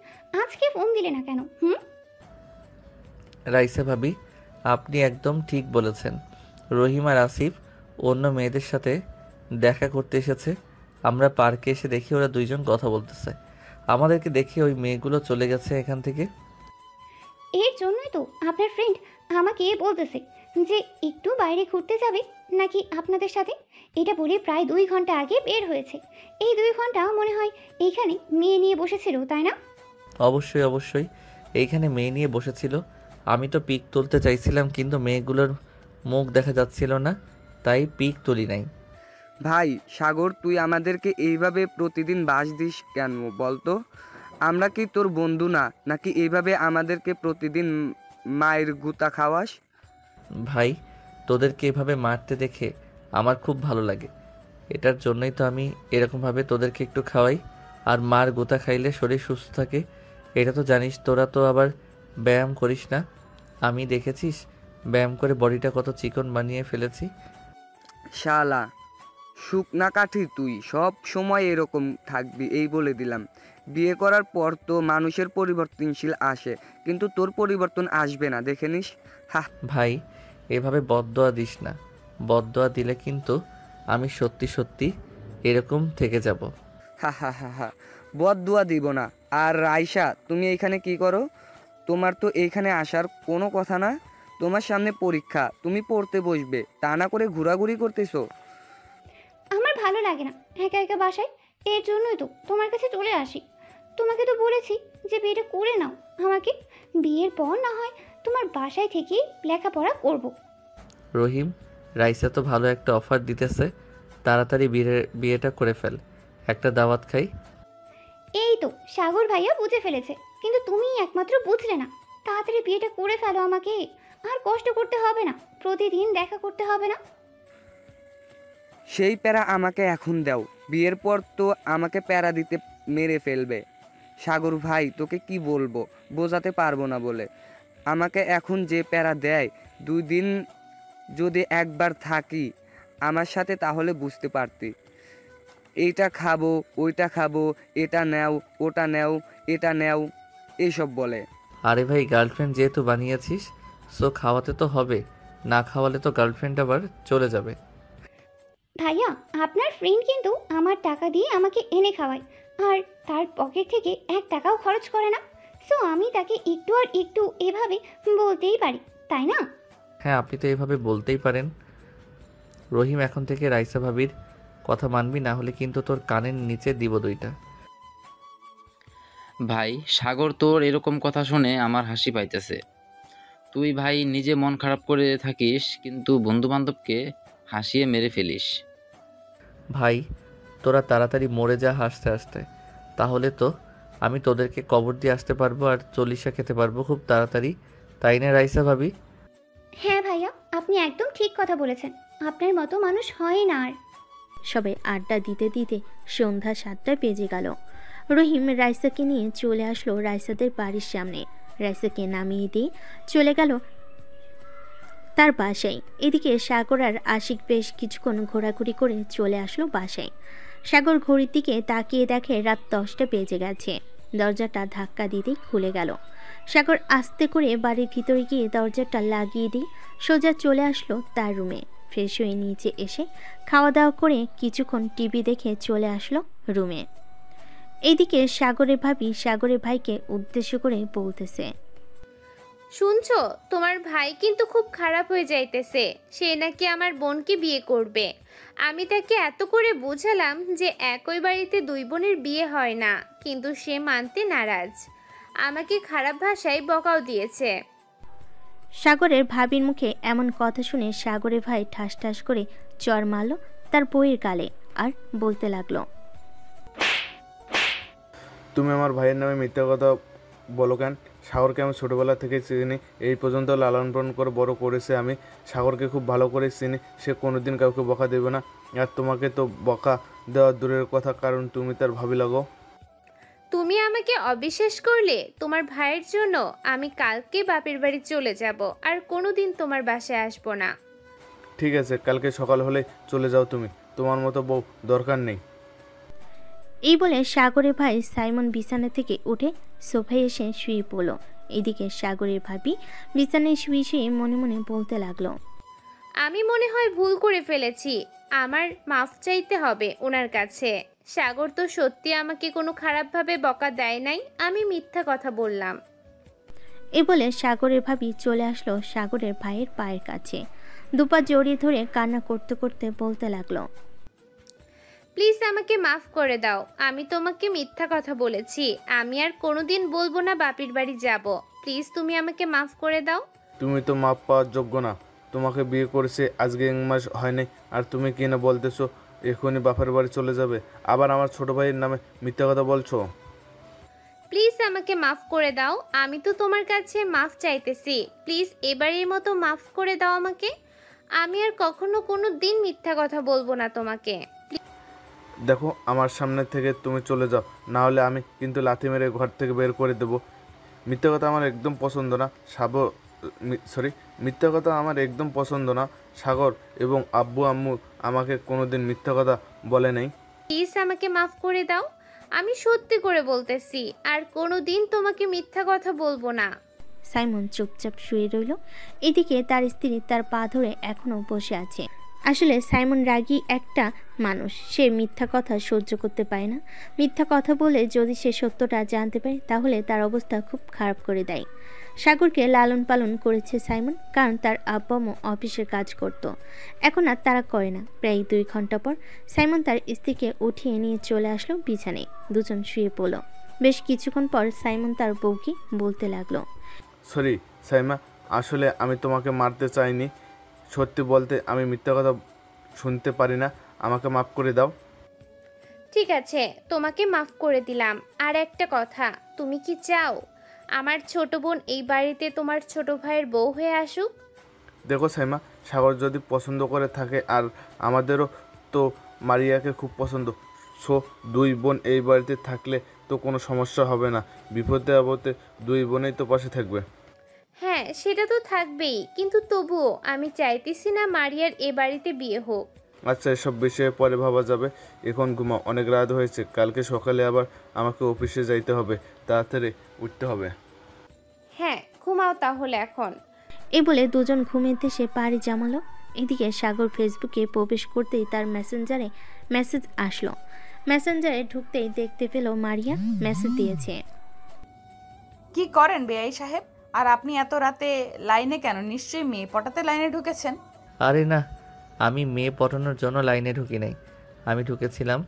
আজকে ফোন দিলে না কেন? রাইসা ভাবি, আপনি একদম ঠিক বলেছেন। রহিম আর আসিফ অন্য মেয়েদের সাথে দেখা করতে এসেছে। আমরা পার্কে এসে দেখি ওরা দুইজন কথা বলতেছে। আমাদেরকে দেখে ওই মেয়েগুলো চলে গেছে এখান থেকে। এর জন্যই তো আপনার ফ্রেন্ড আমাকে বলতেছে যে একটু বাইরে ঘুরতে যাবে নাকি আপনাদের সাথে। এটা বলে প্রায় 2 ঘন্টা আগে বের হয়েছে। এই 2 ঘন্টা মনে হয় এইখানে মেয়ে নিয়ে বসেছিল, তাই না? অবশ্যই অবশ্যই, এইখানে মেয়ে নিয়ে বসেছিল। আমি তো পিক তুলতে চাইছিলাম, কিন্তু মেয়েগুলোর মুখ দেখা যাচ্ছিল না, তাই পিক তুলি নাই। ভাই সাগর, তুই আমাদেরকে এইভাবে প্রতিদিন বাস দিস কেন বলতো? আমরা কি তোর বন্ধু না, নাকি এইভাবে আমাদেরকে প্রতিদিন মায়ের গুতা খাওয়াস? ভাই, তোদেরকে এভাবে মারতে দেখে আমার খুব ভালো লাগে। এটার জন্যই তো আমি এরকমভাবে তোদেরকে একটু খাওয়াই। আর মার গোতা খাইলে শরীর সুস্থ থাকে, এটা তো জানিস। তোরা তো আবার ব্যায়াম করিস না, আমি দেখেছিস ব্যায়াম করে বডিটা কত চিকন বানিয়ে ফেলেছি। শালা শুকনা কাঠি, তুই সব সময় এরকম থাকবি এই বলে দিলাম। বিয়ে করার পর তো মানুষের পরিবর্তনশীল আসে, কিন্তু তোর পরিবর্তন আসবে না, দেখে নিস। ভাই, এভাবে বদদোয়া দিস না। বদদোয়া দিলে কিন্তু আমি সত্যি সত্যি এরকম থেকে যাব। হা, বদদুয়া দিব না। আর রাইসা, তুমি এইখানে কি করো? তোমার তো এইখানে আসার কোনো কথা না। তোমার সামনে পরীক্ষা, তুমি পড়তে বসবে, তা না করে ঘোরাঘুরি করতেছো। আমার ভালো লাগে না একা একা বাসায়, এর জন্যই তো তোমার কাছে চলে আসি। তোমাকে তো বলেছি যে বিয়েটা করে নাও আমাকে, বিয়ের পর না হয় তোমার বাসায় থেকেই লেখাপড়া করব। রহিম, রাইসা তো ভালো একটা অফার দিতেছে, তাড়াতাড়ি বিয়েটা করে ফেল, একটা দাওয়াত খাই। এই তো সাগর ভাইয়া বুঝে ফেলেছে, কিন্তু তুমি একমাত্র বুঝলে না। তাড়াতাড়ি বিয়েটা করে ফেলো আমাকে, আর কষ্ট করতে হবে না, প্রতিদিন দেখা করতে হবে না। সেই প্যারা আমাকে এখন দাও, বিয়ের পর তো আমাকে প্যারা দিতে মেরে ফেলবে। সাগর ভাই, তোকে কি বলবো, বোঝাতে পারবো না বলে। আমাকে এখন যে প্যারা দেয়, 2 দিন যদি একবার থাকি আমার সাথে, তাহলে বুঝতে পারতি। এইটা খাবো, ওইটা খাবো, এটা নেও, ওটা নেও, এটা নেও, এইসব বলে। আরে ভাই, গার্লফ্রেন্ড যেহেতু বানিয়েছিস, সো খাওয়াতে তো হবে, না খাওয়ালে তো গার্লফ্রেন্ড আবার চলে যাবে। ভাইয়া, আপনার ফ্রেন্ড কিন্তু আমার টাকা দিয়ে আমাকে এনে খাওয়ায়, আর তার পকেট থেকে 1 টাকাও খরচ করে না। সো আমি তাকে একটু আর একটু এভাবে বলতেই পারি, তাই না? হ্যাঁ, আপনি তো এইভাবে বলতেই পারেন। রহিম, এখন থেকে রাইসা ভাবির কথা মানবি, না হলে কিন্তু তোর কানের নিচে দিব 2টা। ভাই সাগর, তোর এরকম কথা শুনে আমার হাসি পাইতেছে। তুই ভাই নিজে মন খারাপ করে থাকিস, কিন্তু বন্ধু বান্ধবকে হাসিয়ে মেরে ফেলিস। ভাই, তোরা তাড়াতাড়ি মরে যা হাসতে হাসতে, তাহলে তো আমি তোদেরকে কবর দিয়ে আসতে পারবো আর চল্লিশা খেতে পারবো খুব তাড়াতাড়ি, তাই না রাইসা ভাবি? হ্যাঁ ভাইয়া, আপনি একদম ঠিক কথা বলেছেন, আপনার মতো মানুষ হয় না আর। সবাই আড্ডা দিতে দিতে সন্ধ্যা 7টা বেজে গেল। রহিম রাইসাকে নিয়ে চলে আসলো রাইসাদের বাড়ির সামনে। রাইসাকে নামিয়ে দিয়ে চলে গেল তার বাসায়। এদিকে সাগর আর আশিক বেশ কিছুক্ষণ ঘোরাঘুরি করে চলে আসলো বাসায়। সাগর ঘড়ির দিকে তাকিয়ে দেখে রাত 10টা বেজে গেছে। দরজাটা ধাক্কা দিতেই খুলে গেল। সাগর আস্তে করে বাড়ির ভিতরে গিয়ে দরজাটা লাগিয়ে দিয়ে সোজা চলে আসলো তার রুমে। ফ্রেশ হয়ে নিচে এসে খাওয়া দাওয়া করে কিছুক্ষণ টিভি দেখে চলে আসলো রুমে। এইদিকে সাগরের ভাবি সাগরের ভাইকে উদ্দেশ্য করে বলতেছে, শুনছো, তোমার ভাই কিন্তু খুব খারাপ হয়ে যাইতেছে। সে নাকি আমার বোনকে বিয়ে করবে। আমি তাকে এত করে বোঝালাম যে একই বাড়িতে 2 বোনের বিয়ে হয় না, কিন্তু সে মানতে নারাজ। আমাকে খারাপ ভাষায় বকাও দিয়েছে। সাগরের ভাবির মুখে এমন কথা শুনে সাগরের ভাই ঠাস ঠাস করে চর মারল তার বইয়ের গালে আর বলতে লাগলো, তুমি আমার ভাইয়ের নামে মিথ্যা কথা বলো কেন? সাগরকে আমি ছোটোবেলা থেকে চিনি, এই পর্যন্ত লালন পালন করে বড় করেছে। আমি সাগরকে খুব ভালো করে চিনি, সে কোনোদিন কাউকে বকা দেবে না। আর তোমাকে তো বকা দেওয়া দূরের কথা, কারণ তুমি তার ভাবি লাগো। তুমি আমাকে অবিশ্বাস করলে? তোমার ভাইয়ের জন্য আমি কালকে বাপের বাড়ি চলে যাব, আর কোনোদিন তোমার বাসায় আসবো না। ঠিক আছে, কালকে সকাল হলে চলে যাও তুমি, তোমার মতো বউ দরকার নেই। এই বলে সাগরের ভাই সাইমন বিছানা থেকে উঠে সোফায় এসে শুয়ে পড়ল। এদিকে সাগরের ভাবি বিছানায় শুয়ে শুয়ে মনে মনে বলতে লাগলো, আমি মনে হয় ভুল করে ফেলেছি, আমার মাফ চাইতে হবে ওনার কাছে। সাগর তো সত্যি আমাকে কোনো খারাপভাবে বকা দেয় নাই, আমি মিথ্যা কথা বললাম। এই বলে সাগরের ভাবি চলে আসলো সাগরের ভাইয়ের পায়ের কাছে, দুপা জড়িয়ে ধরে কান্না করতে করতে বলতে লাগলো, প্লিজ আমাকে মাফ করে দাও, আমি তোমাকে মিথ্যা কথা বলেছি, আমি আর কোনোদিন বলবো না বাপের বাড়ি যাব। প্লিজ তুমি আমাকে মাফ করে দাও। তুমি তো মাপ পাওয়ার যোগ্য না, তোমাকে বিয়ে করেছে আজকে 1 মাস হয়নি, আর তুমি কি না বলতেছো এখনই বাপের বাড়ি চলে যাবে, আবার আমার ছোট ভাইয়ের নামে মিথ্যা কথা বলছো। প্লিজ আমাকে মাফ করে দাও, আমি তো তোমার কাছে মাফ চাইতেছি, প্লিজ এবারের মতো মাফ করে দাও আমাকে। আমি আর কখনো কোনো দিন মিথ্যা কথা বলবো না তোমাকে। দেখো আমার সামনে থেকে তুমি চলে যাও, না হলে আমি কিন্তু লাথি মেরে ঘর থেকে বের করে দেবো। মিথ্যা কথা আমার একদম পছন্দ না মিথ্যা কথা আমার একদম পছন্দ না। সাগর এবং আব্বু আম্মু আমাকে কোনোদিন মিথ্যা কথা বলে নাই। প্লিজ আমাকে মাফ করে দাও, আমি সত্যি করে বলতেছি, আর কোনো দিন তোমাকে মিথ্যা কথা বলবো না। সাইমন চুপচাপ শুয়ে রইল। এদিকে তার স্ত্রী তার পা ধরে এখনো বসে আছে। আসলে সাইমন রাগী একটা মানুষ, সে মিথ্যা কথা সহ্য করতে পারে না। মিথ্যা কথা বলে যদি সে সত্যটা জানতে পারে তাহলে তার অবস্থা খুব খারাপ করে দেয়। সাগরকে লালন পালন করেছে সাইমন, কারণ তার আব্বা আম্মু অফিসের কাজ করত, এখন আর তারা করে না। প্রায় 2 ঘন্টা পর সাইমন তার স্ত্রীকে উঠিয়ে নিয়ে চলে আসলো বিছানায়, দুজন শুয়ে পড়ল। বেশ কিছুক্ষণ পর সাইমন তার বউকে বলতে লাগলো, সরি সাইমা, আসলে আমি তোমাকে মারতে চাইনি, সত্যি বলতে আমি মিথ্যা কথা শুনতে পারি না, আমাকে মাফ করে দাও। ঠিক আছে, তোমাকে মাফ করে দিলাম। আর একটা কথা, তুমি কি চাও আমার ছোট বোন এই বাড়িতে তোমার ছোট ভাইয়ের বউ হয়ে আসুক? দেখো সাইমা, সাগর যদি পছন্দ করে থাকে, আর আমাদেরও তো মারিয়াকে খুব পছন্দ, সো 2 বোন এই বাড়িতে থাকলে তো কোনো সমস্যা হবে না, বিপদে আপদে 2 বোনেই তো পাশে থাকবে। হ্যাঁ, সেটা তো থাকবেই, কিন্তু তবুও আমি চাইতেছি না মারিয়ার এ বাড়িতে বিয়ে হোক। আচ্ছা, এসব বিষয়ে পরে ভাবা যাবে, এখন ঘুমাও, অনেক রাত হয়েছে, কালকে সকালে আবার আমাকে অফিসে যাইতে হবে, তাড়াতাড়ি উঠতে হবে। হ্যাঁ, ঘুমাও তাহলে এখন। এই বলে দুজন ঘুমেতে সে পাড়ি জামালো। এদিকে সাগর ফেসবুকে প্রবেশ করতেই তার মেসেঞ্জারে মেসেজ আসলো। মেসেঞ্জারে ঢুকতেই দেখতে পেল মারিয়া মেসেজ দিয়েছে। কি করেন বেআই সাহেব? আর আপনি এত রাতে লাইনে কেন? নিশ্চয়ই মেয়ে পটাতে লাইনে ঢুকেছেন। আরে না, আমি মেয়ে পটানোর জন্য লাইনে ঢুকি নাই, আমি ঢুকেছিলাম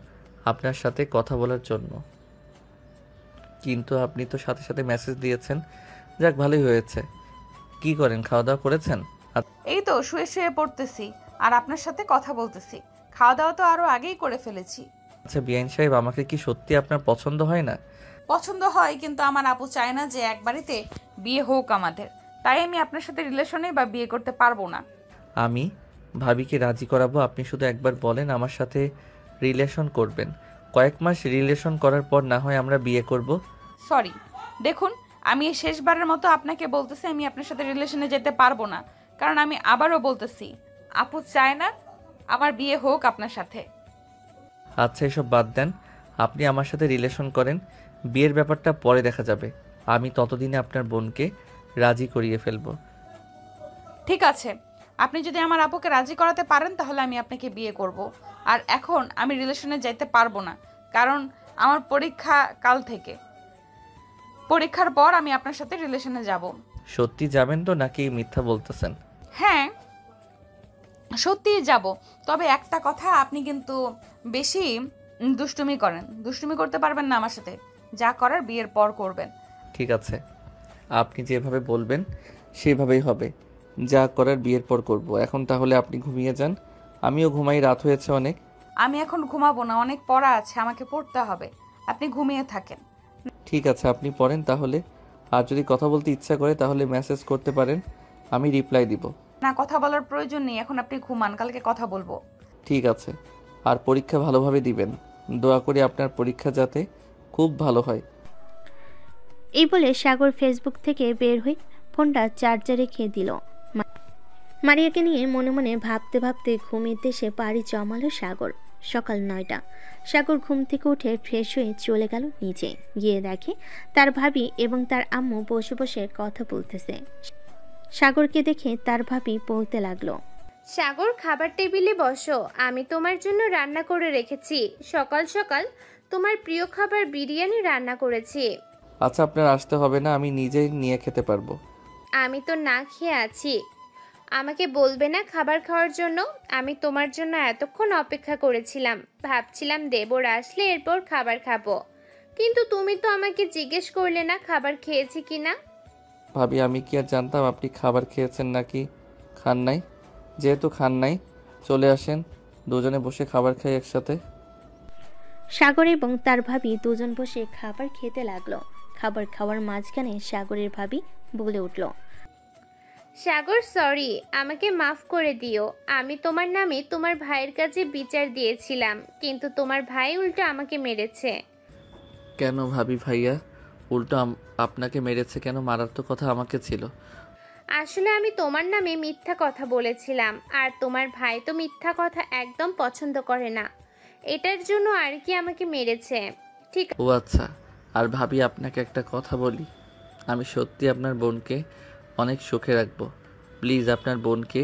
আপনার সাথে কথা বলার জন্য। কিন্তু আপনি তো সাথে সাথে মেসেজ দিয়েছেন, যাক ভালোই হয়েছে। কি করেন, খাওয়া দাওয়া করেছেন? এই তো শুয়ে শুয়ে পড়তেছি আর আপনার সাথে কথা বলতেছি। খাওয়া দাওয়া তো আরো আগেই করে ফেলেছি। আচ্ছা বিআইন সাহেব, আমাকে কি সত্যি আপনার পছন্দ হয় না? পছন্দ হয়, কিন্তু আমার আপু চায় না যে এক বাড়িতে বিয়ে হোক আমাদের, তাই আমি আপনার সাথে রিলেশনে বা বিয়ে করতে পারবো না। আমি ভাবিকে রাজি করাবো, আপনি শুধু একবার বলেন আমার সাথে রিলেশন করবেন। কয়েক মাস রিলেশন করার পর না হয় আমরা বিয়ে করব। সরি, দেখুন আমি এই শেষবারের মতো আপনাকে বলতেছি আমি আপনার সাথে রিলেশনে যেতে পারবো না, কারণ আমি আবারও বলতেছি আপু চায় না আমার বিয়ে হোক আপনার সাথে। আচ্ছা এসব বাদ দেন, আপনি আমার সাথে রিলেশন করেন, বিয়ের ব্যাপারটা পরে দেখা যাবে। আমি ততদিনে আপনার বোনকে রাজি করিয়ে ফেলবো। ঠিক আছে, আপনি যদি আমার আপুকে রাজি করাতে পারেন তাহলে আমি আপনাকে বিয়ে করব। আর এখন আমি রিলেশনে যাইতে পারবো না, কারণ আমার পরীক্ষা কাল থেকে। পরীক্ষার পর আমি আপনার সাথে রিলেশনে যাব। সত্যি যাবেন তো নাকি মিথ্যা বলতেছেন? হ্যাঁ সত্যিই যাব, তবে একটা কথা, আপনি কিন্তু বেশি দুষ্টুমি করেন। দুষ্টুমি করতে পারবেন না আমার সাথে, যা করার বিয়ের পর করবেন। ঠিক আছে, আপনি যেভাবে বলবেন সেভাবেই হবে, যা করার বিয়ের পর করব। এখন তাহলে আপনি ঘুমিয়ে যান, আমিও ঘুমাই, রাত হয়েছে অনেক। আমি এখন ঘুমাবো না, অনেক পড়া আছে, আমাকে পড়তে হবে। আপনি ঘুমিয়ে থাকেন। ঠিক আছে, আপনি পড়েন তাহলে। আর যদি কথা বলতে ইচ্ছা করে তাহলে মেসেজ করতে পারেন, আমি রিপ্লাই দিব। না, কথা বলার প্রয়োজন নেই, এখন আপনি ঘুমান, কালকে কথা বলবো। ঠিক আছে, আর পরীক্ষা ভালোভাবে দিবেন। দোয়া করি আপনার পরীক্ষা যাতে খুব ভালো হয়। এই বলে সাগর ফেসবুক থেকে বের হয়ে ফোনটা চার্জারে রেখে দিল। মারিয়াকে নিয়ে মনে মনে ভাবতে ভাবতে ঘুমের দেশে পাড়ি জমালো সাগর। সকাল 9টা। সাগর ঘুম থেকে উঠে ফ্রেশ হয়ে চলে গেল নিচে। গিয়ে দেখে তার ভাবি এবং তার আম্মু বসে বসে কথা বলতেছে। সাগরকে দেখে তার ভাবি বলতে লাগলো, সাগর, খাবার টেবিলে বসো, আমি তোমার জন্য রান্না করে রেখেছি। সকাল সকাল তোমার প্রিয় খাবার বিরিয়ানি রান্না করেছি। আচ্ছা, আপনার আসতে হবে না, আমি নিজেই নিয়ে খেতে পারবো। আমি তো না খেয়ে আছি, আমাকে বলবে না খাবার খাওয়ার জন্য? আমি তোমার জন্য এতক্ষণ অপেক্ষা করেছিলাম, ভাবছিলাম দেবর আসলে এরপর খাবার খাবো, কিন্তু তুমি তো আমাকে জিজ্ঞেস করলে না খাবার খেয়েছি কিনা। ভাবি, আমি কি আর জানতাম আপনি খাবার খেয়েছেন নাকি খান নাই? যেহেতু খান নাই, চলে আসেন, দুজনে বসে খাবার খাই একসাথে। সাগর এবং তার ভাবি দুজন বসে খাবার খেতে লাগলো। খাবার খাওয়ার মাঝখানে সাগরের ভাবি বলে উঠল, সাগর, সরি, আমাকে মাফ করে দিও। আমি তোমার নামে তোমার ভাইয়ের কাছে বিচার দিয়েছিলাম, কিন্তু তোমার ভাই উল্টো আমাকে মেরেছে। কেন ভাবি ভাইয়া উল্টো আপনাকে মেরেছে কেন? মারার তো কথা আমাকে ছিল। আসলে আমি তোমার নামে মিথ্যা কথা বলেছিলাম, আর তোমার ভাই তো মিথ্যা কথা একদম পছন্দ করে না, এটার জন্য আর কি আমাকে মেরেছে। ঠিক। ও আচ্ছা। আর ভাবি, আপনাকে একটা কথা বলি, আমি সত্যি আপনার বোনকে অনেক সুখে রাখবো। প্লিজ আপনার বোনকে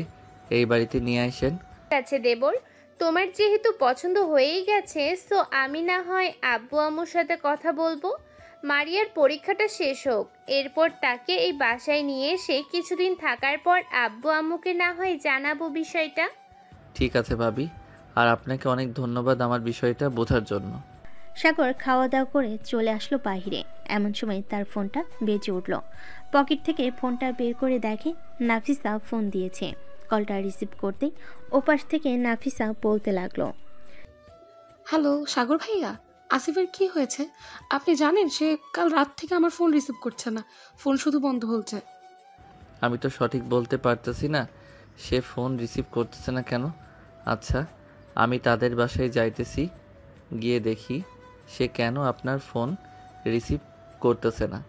এই বাড়িতে নিয়ে আসেন। আছে দেবর, তোমার যেহেতু পছন্দ হয়েই গেছে, সো আমি না হয় আব্বু আম্মুর সাথে কথা বলবো। মারিয়ার পরীক্ষাটা শেষ হোক, এরপর তাকে এই বাসায় নিয়ে এসে কিছুদিন থাকার পর আব্বু আম্মুকে না হয় জানাবো বিষয়টা। ঠিক আছে ভাবি, আর আপনাকে অনেক ধন্যবাদ আমার বিষয়টা বোঝার জন্য। সাগর খাওয়া দাওয়া করে চলে আসলো বাইরে। এমন সময় তার ফোনটা বেজে উঠল। পকেট থেকে ফোনটা বের করে দেখে নাফিসা ফোন দিয়েছে। কলটা রিসিভ করতেই ওপাশ থেকে নাফিসা বলতে লাগলো, হ্যালো সাগর ভাইয়া, আসিফের কি হয়েছে? আপনি জানেন সে কাল রাত থেকে আমার ফোন রিসিভ করছে না, ফোন শুধু বন্ধ হচ্ছে। আমি তো সঠিক বলতে পারতেছি না সে ফোন রিসিভ করতেছে না কেন। আচ্ছা, আমি তাদের বাসায় যাইতেছি, গিয়ে দেখি সে কেন আপনার ফোন রিসিভ করতেছে না।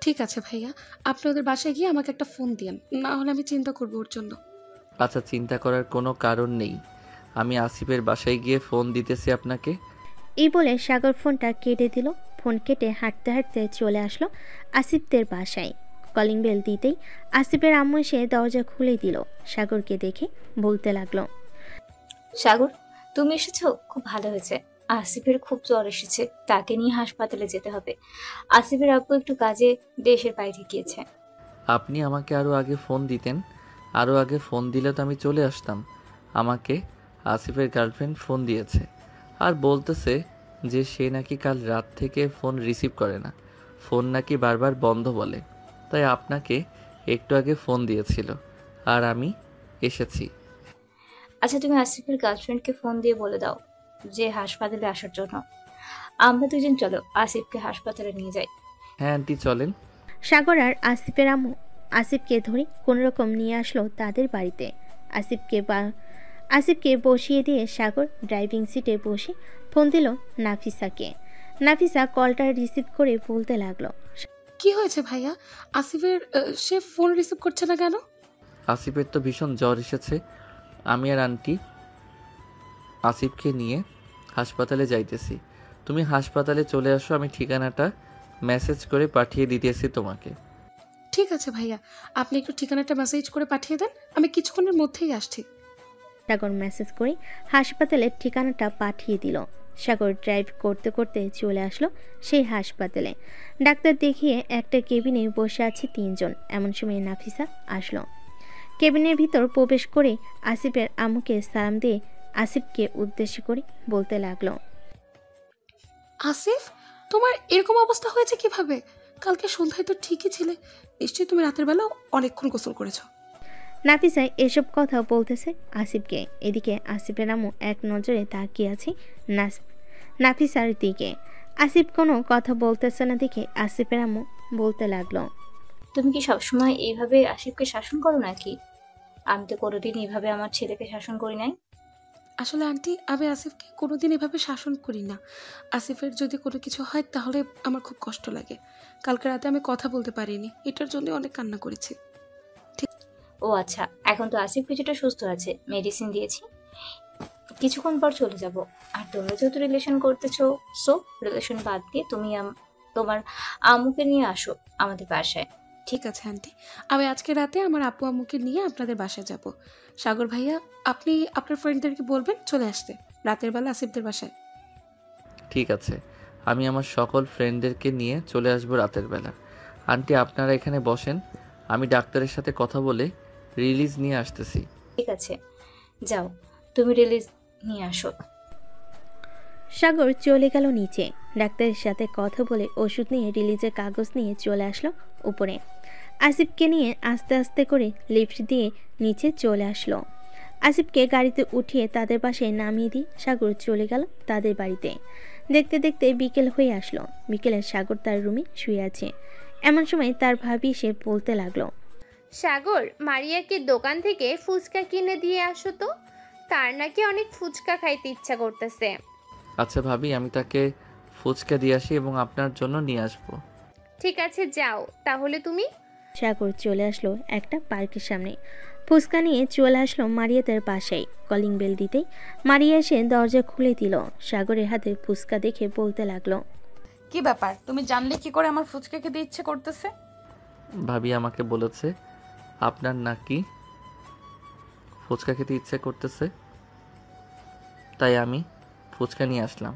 ঠিক আছে ভাইয়া, আপনি ওদের বাসায় গিয়ে আমাকে একটা ফোন দিন, না হলে আমি চিন্তা করবো ওর জন্য। আচ্ছা, চিন্তা করার কোনো কারণ নেই, আমি আসিফের বাসায় গিয়ে ফোন দিতেছি আপনাকে। এই বলে সাগর ফোনটা কেটে দিল। ফোন কেটে হাঁটতে হাঁটতে চলে আসলো আসিফদের বাসায়। কলিং বেল দিতেই আসিফের আম্মু এসে দরজা খুলে দিল। সাগরকে দেখে বলতে লাগলো, সাগর, তুমি এসেছো, খুব ভালো হয়েছে। আসিফের খুব জ্বর এসেছে, তাকে নিয়ে হাসপাতালে যেতে হবে। আসিফের আব্বু একটু কাজে দেশের বাইরে গিয়েছে। আপনি আমাকে আরও আগে ফোন দিতেন, আরও আগে ফোন দিলে তো আমি চলে আসতাম। আমাকে আসিফের গার্লফ্রেন্ড ফোন দিয়েছে আর বলতেছে যে সে নাকি কাল রাত থেকে ফোন রিসিভ করে না, ফোন নাকি বারবার বন্ধ বলে, তাই আপনাকে একটু আগে ফোন দিয়েছিল আর আমি এসেছি। আচ্ছা, তুমি আসিফের গার্লফ্রেন্ডকে ফোন দিয়ে বলে দাও যে হাসপাতালে আসার জন্য। আমরা দুজন চলো আসিফকে হাসপাতালে নিয়ে যাই। হ্যাঁ আন্টি, চলেন। সাগর আর আসিফের আম্মু আসিফকে ধরে কোনোরকম নিয়ে আসলো তাদের বাড়িতে। আসিফকে বসিয়ে দিয়ে সাগর ড্রাইভিং সিটে বসে ফোন দিল নাফিসাকে। নাফিসা কলটা রিসিভ করে বলতে লাগলো, কি হয়েছে ভাইয়া? আসিফের সে ফোন রিসিভ করছে না কেন? আসিফের তো ভীষণ জ্বর এসেছে, আমি আর আন্টি আসিফকে নিয়ে হাসপাতালে যাইতেছি। তুমি হাসপাতালে চলে আসো, আমি ঠিকানাটা মেসেজ করে পাঠিয়ে দিতেছি তোমাকে। ঠিক আছে ভাইয়া, আপনি একটু ঠিকানাটা মেসেজ করে পাঠিয়ে দেন, আমি কিছুক্ষণের মধ্যেই আসছি। সাগর মেসেজ করে হাসপাতালের ঠিকানাটা পাঠিয়ে দিল। সাগর ড্রাইভ করতে করতে চলে আসলো সেই হাসপাতালে। ডাক্তার দেখিয়ে একটা কেবিনে বসে আছে 3 জন। এমন সময় নাফিসা আসলো। কেবিনের ভিতর প্রবেশ করে আসিফের আম্মুকে সালাম দিয়ে আসিফকে উদ্দেশ্য করে বলতে লাগলো, আসিফ, তোমার এরকম অবস্থা হয়েছে কিভাবে? কালকে সন্ধ্যায় তো ঠিকই ছিলে, নিশ্চয়ই তুমি রাতের বেলা অনেকক্ষণ গোসল করেছো। নাফিসা এসব কথা বলতেছে আসিফকে। এদিকে আসিফের আম্মু এক নজরে তাকিয়ে আছে নাফিসার দিকে। আসিফ কোনো কথা বলতেছে না দেখে আসিফের আম্মু বলতে লাগলো, তুমি কি সবসময় এইভাবে আসিফকে শাসন করো নাকি? আমি তো কোনোদিন এইভাবে আমার ছেলেকে শাসন করি নাই। আসলে আন্টি, আমি আসিফকে কোনোদিন এভাবে শাসন করি না। আসিফের যদি কোনো কিছু হয় তাহলে আমার খুব কষ্ট লাগে। কালকে রাতে আমি কথা বলতে পারিনি, এটার জন্য অনেক কান্না করেছি। ও আচ্ছা, এখন তো আসিফ কিছুটা সুস্থ আছে, মেডিসিন দিয়েছি, কিছুক্ষণ পর চলে যাব। আর তোমরা যেহেতু রিলেশন করতেছো, সো রিলেশন বাদ দিয়ে তুমি তোমার আম্মুকে নিয়ে আসো আমাদের বাসায়। ঠিক আছে আন্টি, আমি আজকে রাতে আমার আপু আম্মুকে নিয়ে আপনাদের বাসায় যাব। সাগর ভাইয়া, আপনি আপনার ফ্রেন্ডদেরকে বলবেন চলে আসতে রাতের বেলা আসিফদের বাসায়। ঠিক আছে, আমি আমার সকল ফ্রেন্ডদেরকে নিয়ে চলে আসবো রাতের বেলা। আন্টি আপনারা এখানে বসেন, আমি ডাক্তারের সাথে কথা বলে রিলিজ নিয়ে আসতেছি। ঠিক আছে, যাও তুমি রিলিজ নিয়ে আসো। সাগর চলে গেল নিচে। ডাক্তারের সাথে কথা বলে ওষুধ নিয়ে রিলিজের কাগজ নিয়ে চলে আসলো উপরে। আসিফকে নিয়ে আস্তে আস্তে করে লিফট দিয়ে নিচে চলে আসলো। আসিফকে গাড়িতে উঠিয়ে তাদের বাসায় নামিয়ে দিয়ে সাগর চলে গেল তাদের বাড়িতে। দেখতে দেখতে বিকেল হয়ে আসলো। বিকেলে সাগর তার রুমে শুয়ে আছে। এমন সময় তার ভাবি সে বলতে লাগলো, সাগর, মারিয়াকে দোকান থেকে ফুচকা কিনে দিয়ে আসো তো, তার নাকি অনেক ফুচকা খাইতে ইচ্ছা করতেছে। আচ্ছা ভাবি, আমি তাকে ফুচকা দিয়ে আসি এবং আপনার জন্য নিয়ে আসবো। ঠিক আছে, যাও তাহলে তুমি। সাগর চলে আসলো একটা পার্কের সামনে। ফুচকা নিয়ে চলে আসলো মারিয়াদের বাসায়। কলিং বেল দিতেই মারিয়া এসে দরজা খুলে দিল। সাগরের হাতে ফুচকা দেখে বলতে লাগলো, কি ব্যাপার, তুমি জানলে কি করে আমার ফুচকা খেতে ইচ্ছে করতেছে? ভাবি আমাকে বলেছে আপনার নাকি ফুচকা খেতে ইচ্ছে করতেছে, তাই আমি ফুচকা নিয়ে আসলাম।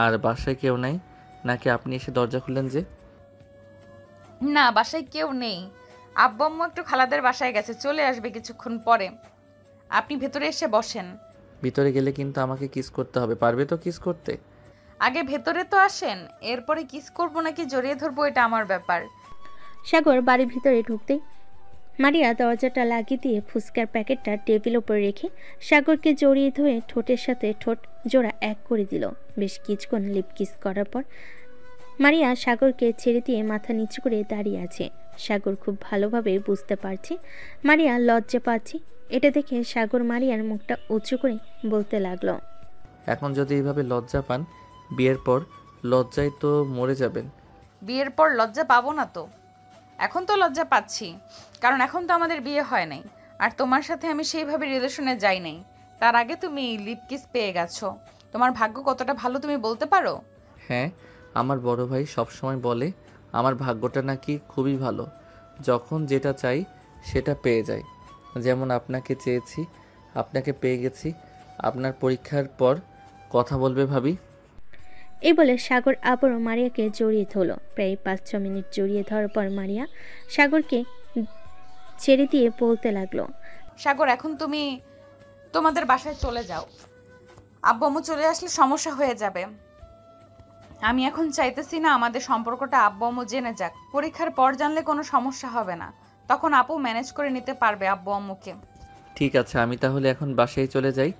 আর বাসায় কেউ নাই নাকি আপনি এসে দরজা খুললেন যে? না, বাসায় কেউ নেই। আব্বু আম্মু একটু খালাদের বাসায় গেছে, চলে আসবে কিছুক্ষণ পরে। আপনি ভেতরে এসে বসেন। ভিতরে গেলে কিন্তু আমাকে কিস করতে হবে, পারবে তো কিস করতে? আগে ভেতরে তো আসেন, এরপরে কিস করবো নাকি জড়িয়ে ধরবো এটা আমার ব্যাপার। সাগর বাড়ির ভিতরে ঢুকতেই মারিয়া দরজাটা লাগিয়ে দিয়ে ফুচকার প্যাকেটটা টেবিল উপরে রেখে সাগরকে জড়িয়ে ধরে ঠোঁটের সাথে ঠোঁট জোড়া এক করে দিল। বেশ কিছুক্ষণ লিপ কিস করার পর মারিয়া সাগরকে ছেড়ে দিয়ে মাথা নিচু করে দাঁড়িয়ে আছে। সাগর খুব ভালোভাবে বুঝতে পারছে মারিয়া লজ্জা পাচ্ছে। এটা দেখে সাগর মারিয়ার মুখটা উঁচু করে বলতে লাগলো, এখন যদি এইভাবে লজ্জা পান, বিয়ের পর লজ্জায় তো মরে যাবেন। বিয়ের পর লজ্জা পাবো না তো? এখন তো লজ্জা পাচ্ছি, কারণ এখন তো আমাদের বিয়ে হয় নাই, আর তোমার সাথে আমি সেইভাবে রিলেশনে যাই নাই। তার আগে তুমি লিপ কিস পেয়ে গেছো। তোমার ভাগ্য কতটা ভালো তুমি বলতে পারো? হ্যাঁ, আমার বড় ভাই সবসময় বলে আমার ভাগ্যটা নাকি খুবই ভালো, যখন যেটা চাই সেটা পেয়ে যাই। যেমন আপনাকে চেয়েছি, আপনাকে পেয়ে গেছি। আপনার পরীক্ষার পর কথা বলবে ভাবি। এই বলে সাগর আবারও মারিয়াকে জড়িয়ে ধরল। প্রায় 5-6 মিনিট জড়িয়ে ধরার পর মারিয়া সাগরকে ছেড়ে দিয়ে বলতে লাগলো, সাগর, এখন তুমি তোমাদের বাসায় চলে যাও। আব্বু আম্মু চলে আসলে সমস্যা হয়ে যাবে। আমি এখন চাইতেছি না আমাদের সম্পর্কটা আব্বু আম্মু জেনে যাক। পরীক্ষার পর জানলে কোনো সমস্যা হবে না, তখন আপু ম্যানেজ করে নিতে পারবে আব্বু আম্মুকে। ঠিক আছে, আমি তাহলে এখন বাসায় চলে যাই।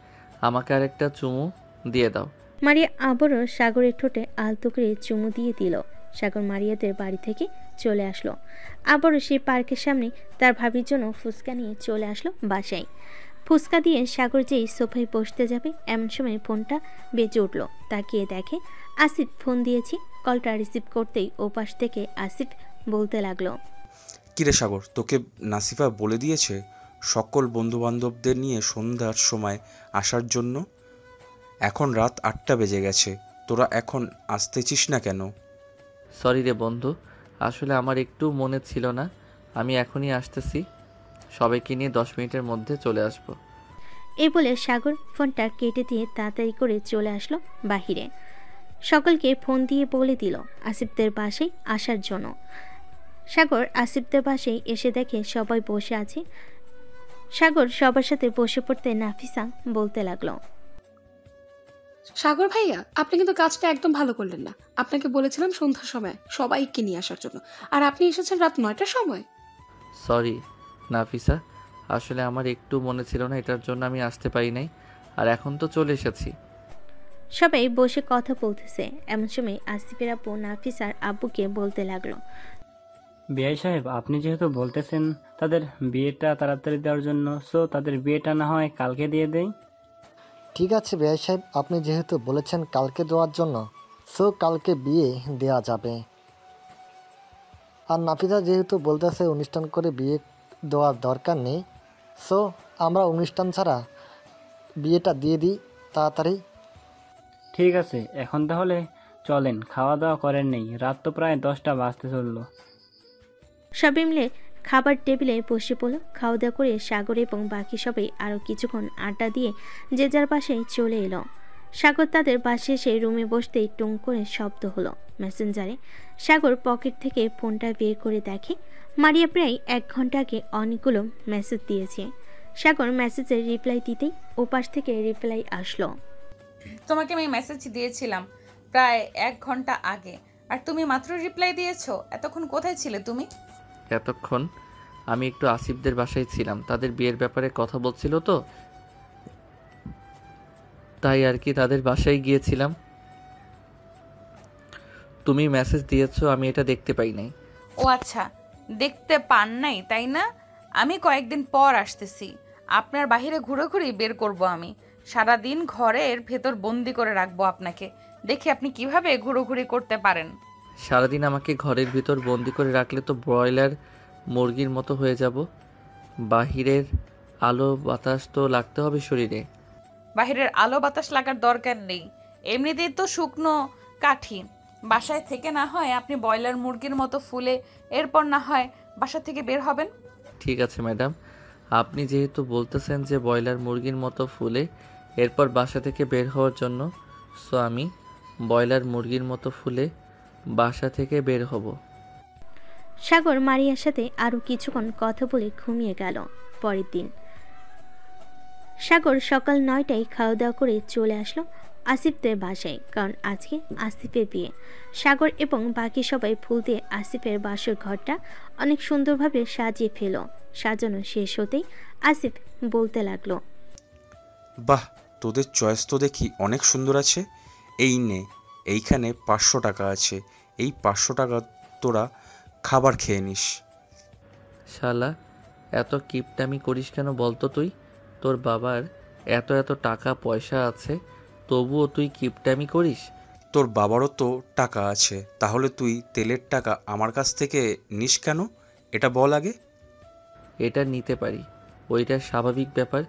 আমাকে আরেকটা চুমু দিয়ে দাও। মারিয়া আবারও সাগরের ঠোঁটে আলতো করে চুমু দিয়ে দিল। সাগর মারিয়াদের বাড়ি থেকে চলে আসলো। আবারও সেই পার্কের সামনে তার ভাবির জন্য ফুচকা নিয়ে চলে আসলো বাসায়। ফুচকা দিয়ে সাগর যেই সোফায় বসতে যাবে এমন সময় ফোনটা বেজে উঠল। তাকিয়ে দেখে আসিফ ফোন দিয়েছি। কলটা রিসিভ করতেই ওপাশ থেকে আসিফ বলতে লাগলো, কিরে সাগর, তোকে নাসিফা বলে দিয়েছে সকল বন্ধুবান্ধবদের নিয়ে সন্ধ্যার সময় আসার জন্য? এখন রাত 8টা বেজে গেছে, তোরা এখন আসতেছিস না কেন? সরি রে বন্ধু, আসলে আমার একটু মনে ছিল না। আমি এখনই আসতেছি, সবাইকে নিয়ে 10 মিনিটের মধ্যে চলে আসব। এই বলে সাগর ফোনটা কেটে দিয়ে তাড়াতাড়ি করে চলে আসলো বাহিরে। সকলকে ফোন দিয়ে বলে দিল আসিফদের বাসায় আসার জন্য। সাগর আসিফদের বাসায় এসে দেখে সবাই বসে আছে। সাগর সবার সাথে বসে পড়তে নাফিসা বলতে লাগলো, সাগর ভাইয়া, আপনি কিন্তু কাজটা একদম ভালো করলেন না। আপনাকে বলেছিলাম সন্ধ্যার সময় সবাইকে নিয়ে আসার জন্য, আর আপনি এসেছেন রাত 9টার সময়। সরি নাফিসা, আসলে আমার একটু মনে ছিল না, এটার জন্য আমি আসতে পারি নাই। আর এখন তো চলে এসেছি। সবাই বসে কথা বলতেছে। এমন সময় আসিফের আপু নাফিসার আব্বুকে বলতে লাগলো, বিআই সাহেব, আপনি যেহেতু বলতেছেন তাদের বিয়েটা তাড়াতাড়ি দেওয়ার জন্য, সো তাদের বিয়েটা না হয় কালকে দিয়ে দেই। ঠিক আছে বেয়াই সাহেব, আপনি যেহেতু বলেছেন কালকে দেওয়ার জন্য, সো কালকে বিয়ে দেওয়া যাবে। আর নাফিসা যেহেতু বলতেছে অনুষ্ঠান করে বিয়ে দেওয়ার দরকার নেই, সো আমরা অনুষ্ঠান ছাড়া বিয়েটা দিয়ে দিই তাড়াতাড়ি। ঠিক আছে, এখন তাহলে চলেন, খাওয়া দাওয়া করেন নেই, রাত তো প্রায় 10টা বাজতে চললো। সবাই মিলে খাবার টেবিলে বসে পড়ল। খাওয়া দাওয়া করে সাগর এবং বাকি সবাই আরও কিছুক্ষণ আড্ডা দিয়ে যে যার বাসায় চলে এলো। সাগর তাদের বাসে এসে রুমে বসতেই টুং করে শব্দ হলো মেসেঞ্জারে। সাগর পকেট থেকে ফোনটা বের করে দেখে মারিয়া প্রায় 1 ঘন্টা আগে অনেকগুলো মেসেজ দিয়েছে। সাগর মেসেজের রিপ্লাই দিতেই ওপাশ থেকে রিপ্লাই আসলো, তোমাকে আমি মেসেজ দিয়েছিলাম প্রায় 1 ঘন্টা আগে, আর তুমি মাত্র রিপ্লাই দিয়েছো। এতক্ষণ কোথায় ছিলে তুমি? এতক্ষণ আমি একটু আসিফদের বাসায় ছিলাম, তাদের বিয়ের ব্যাপারে কথা বলছিল তো, তাই আর কি তাদের বাসায় গিয়েছিলাম। তুমি মেসেজ দিয়েছো, আমি এটা দেখতে পাই নাই। ও আচ্ছা, দেখতে পান নাই তাই না? আমি কয়েকদিন পর আসতেছি, আপনার বাহিরে ঘুরে বের করব। আমি সারাদিন ঘরের ভেতর বন্দি করে রাখবো আপনাকে, দেখি আপনি কিভাবে ঘুরোঘুরি করতে পারেন। সারাদিন আমাকে ঘরের ভিতর বন্দি করে রাখলে তো ব্রয়লার মুরগির মতো হয়ে যাব। বাহিরের আলো বাতাস তো লাগতে হবে শরীরে। বাহিরের আলো বাতাস লাগার দরকার নেই, এমনিতেই তো শুকনো কাঠি। বাসায় থেকে না হয় আপনি ব্রয়লার মুরগির মতো ফুলে এরপর না হয় বাসা থেকে বের হবেন। ঠিক আছে ম্যাডাম, আপনি যেহেতু বলতেছেন যে ব্রয়লার মুরগির মতো ফুলে এরপর বাসা থেকে বের হওয়ার জন্য, সো আমি ব্রয়লার মুরগির মতো ফুলে বাসা থেকে বের হব। সাগর মারিয়ার সাথে আরও কিছুক্ষণ কথা বলে ঘুমিয়ে গেল। পরের দিন সাগর সকাল 9টায় খাওয়া দাওয়া করে চলে আসলো আসিফদের বাসায়, কারণ আজকে আসিফের বিয়ে। সাগর এবং বাকি সবাই ফুল দিয়ে আসিফের বাসর ঘরটা অনেক সুন্দরভাবে সাজিয়ে ফেল। সাজানো শেষ হতেই আসিফ বলতে লাগলো, বাহ, তোদের চয়েস তো দেখি অনেক সুন্দর আছে। এই নে, এইখানে 500 টাকা আছে, এই 500 টাকা তোরা খাবার খেয়ে নিস। শালা, এত কিপটামি করিস কেন বলতো তুই? তোর বাবার এত এত টাকা পয়সা আছে, তবুও তুই কিপটামি করিস? তোর বাবারও তো টাকা আছে, তাহলে তুই তেলের টাকা আমার কাছ থেকে নিস কেন? এটা বল আগে। এটা নিতে পারি, ওইটা স্বাভাবিক ব্যাপার।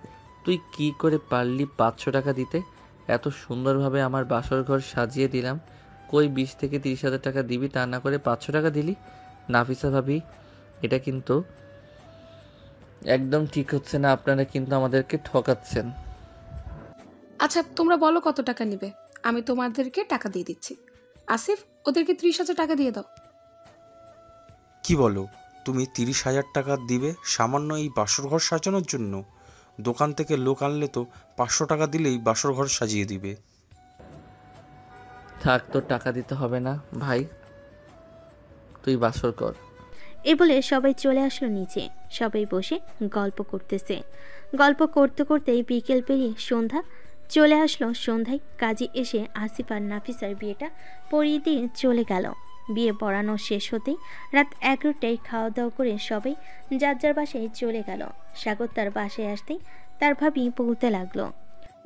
তুই কি করে পারলি 500 টাকা দিতে? এত সুন্দরভাবে আমার বাসর ঘর সাজিয়ে দিলাম, কই 20 থেকে 30,000 টাকা দিবি, তা না করে 500 টাকা দিলি? নাফিসা ভাবি, এটা কিন্তু একদম ঠিক হচ্ছে না, আপনারা কিন্তু আমাদেরকে ঠকাচ্ছেন। আচ্ছা তোমরা বলো কত টাকা নিবে, আমি তোমাদেরকে টাকা দিয়ে দিচ্ছি। আসিফ, ওদেরকে 30,000 টাকা দিয়ে দাও। কি বলো, তুমি 30,000 টাকা দিবে সামান্য এই বাসর ঘর সাজানোর জন্য? দোকান থেকে লোক আনলে তো 500 টাকা দিলেই বাসর ঘর সাজিয়ে দিবে। থাক, তোর টাকা দিতে হবে না ভাই, তুই বাসর কর। এ বলে সবাই চলে আসলো নিচে। সবাই বসে গল্প করতেছে। গল্প করতে করতেই বিকেল পেরিয়ে সন্ধ্যা চলে আসলো। সন্ধ্যায় কাজী এসে আসিফ আর নাফিসার বিয়েটা পড়িয়ে দিয়ে চলে গেল। বিয়ে পড়ানো শেষ হতেই রাত 11টায় খাওয়া দাওয়া করে সবাই যার যার বাসায় চলে গেল। সাগর তার বাসায় আসতেই তার ভাবি বলতে লাগলো,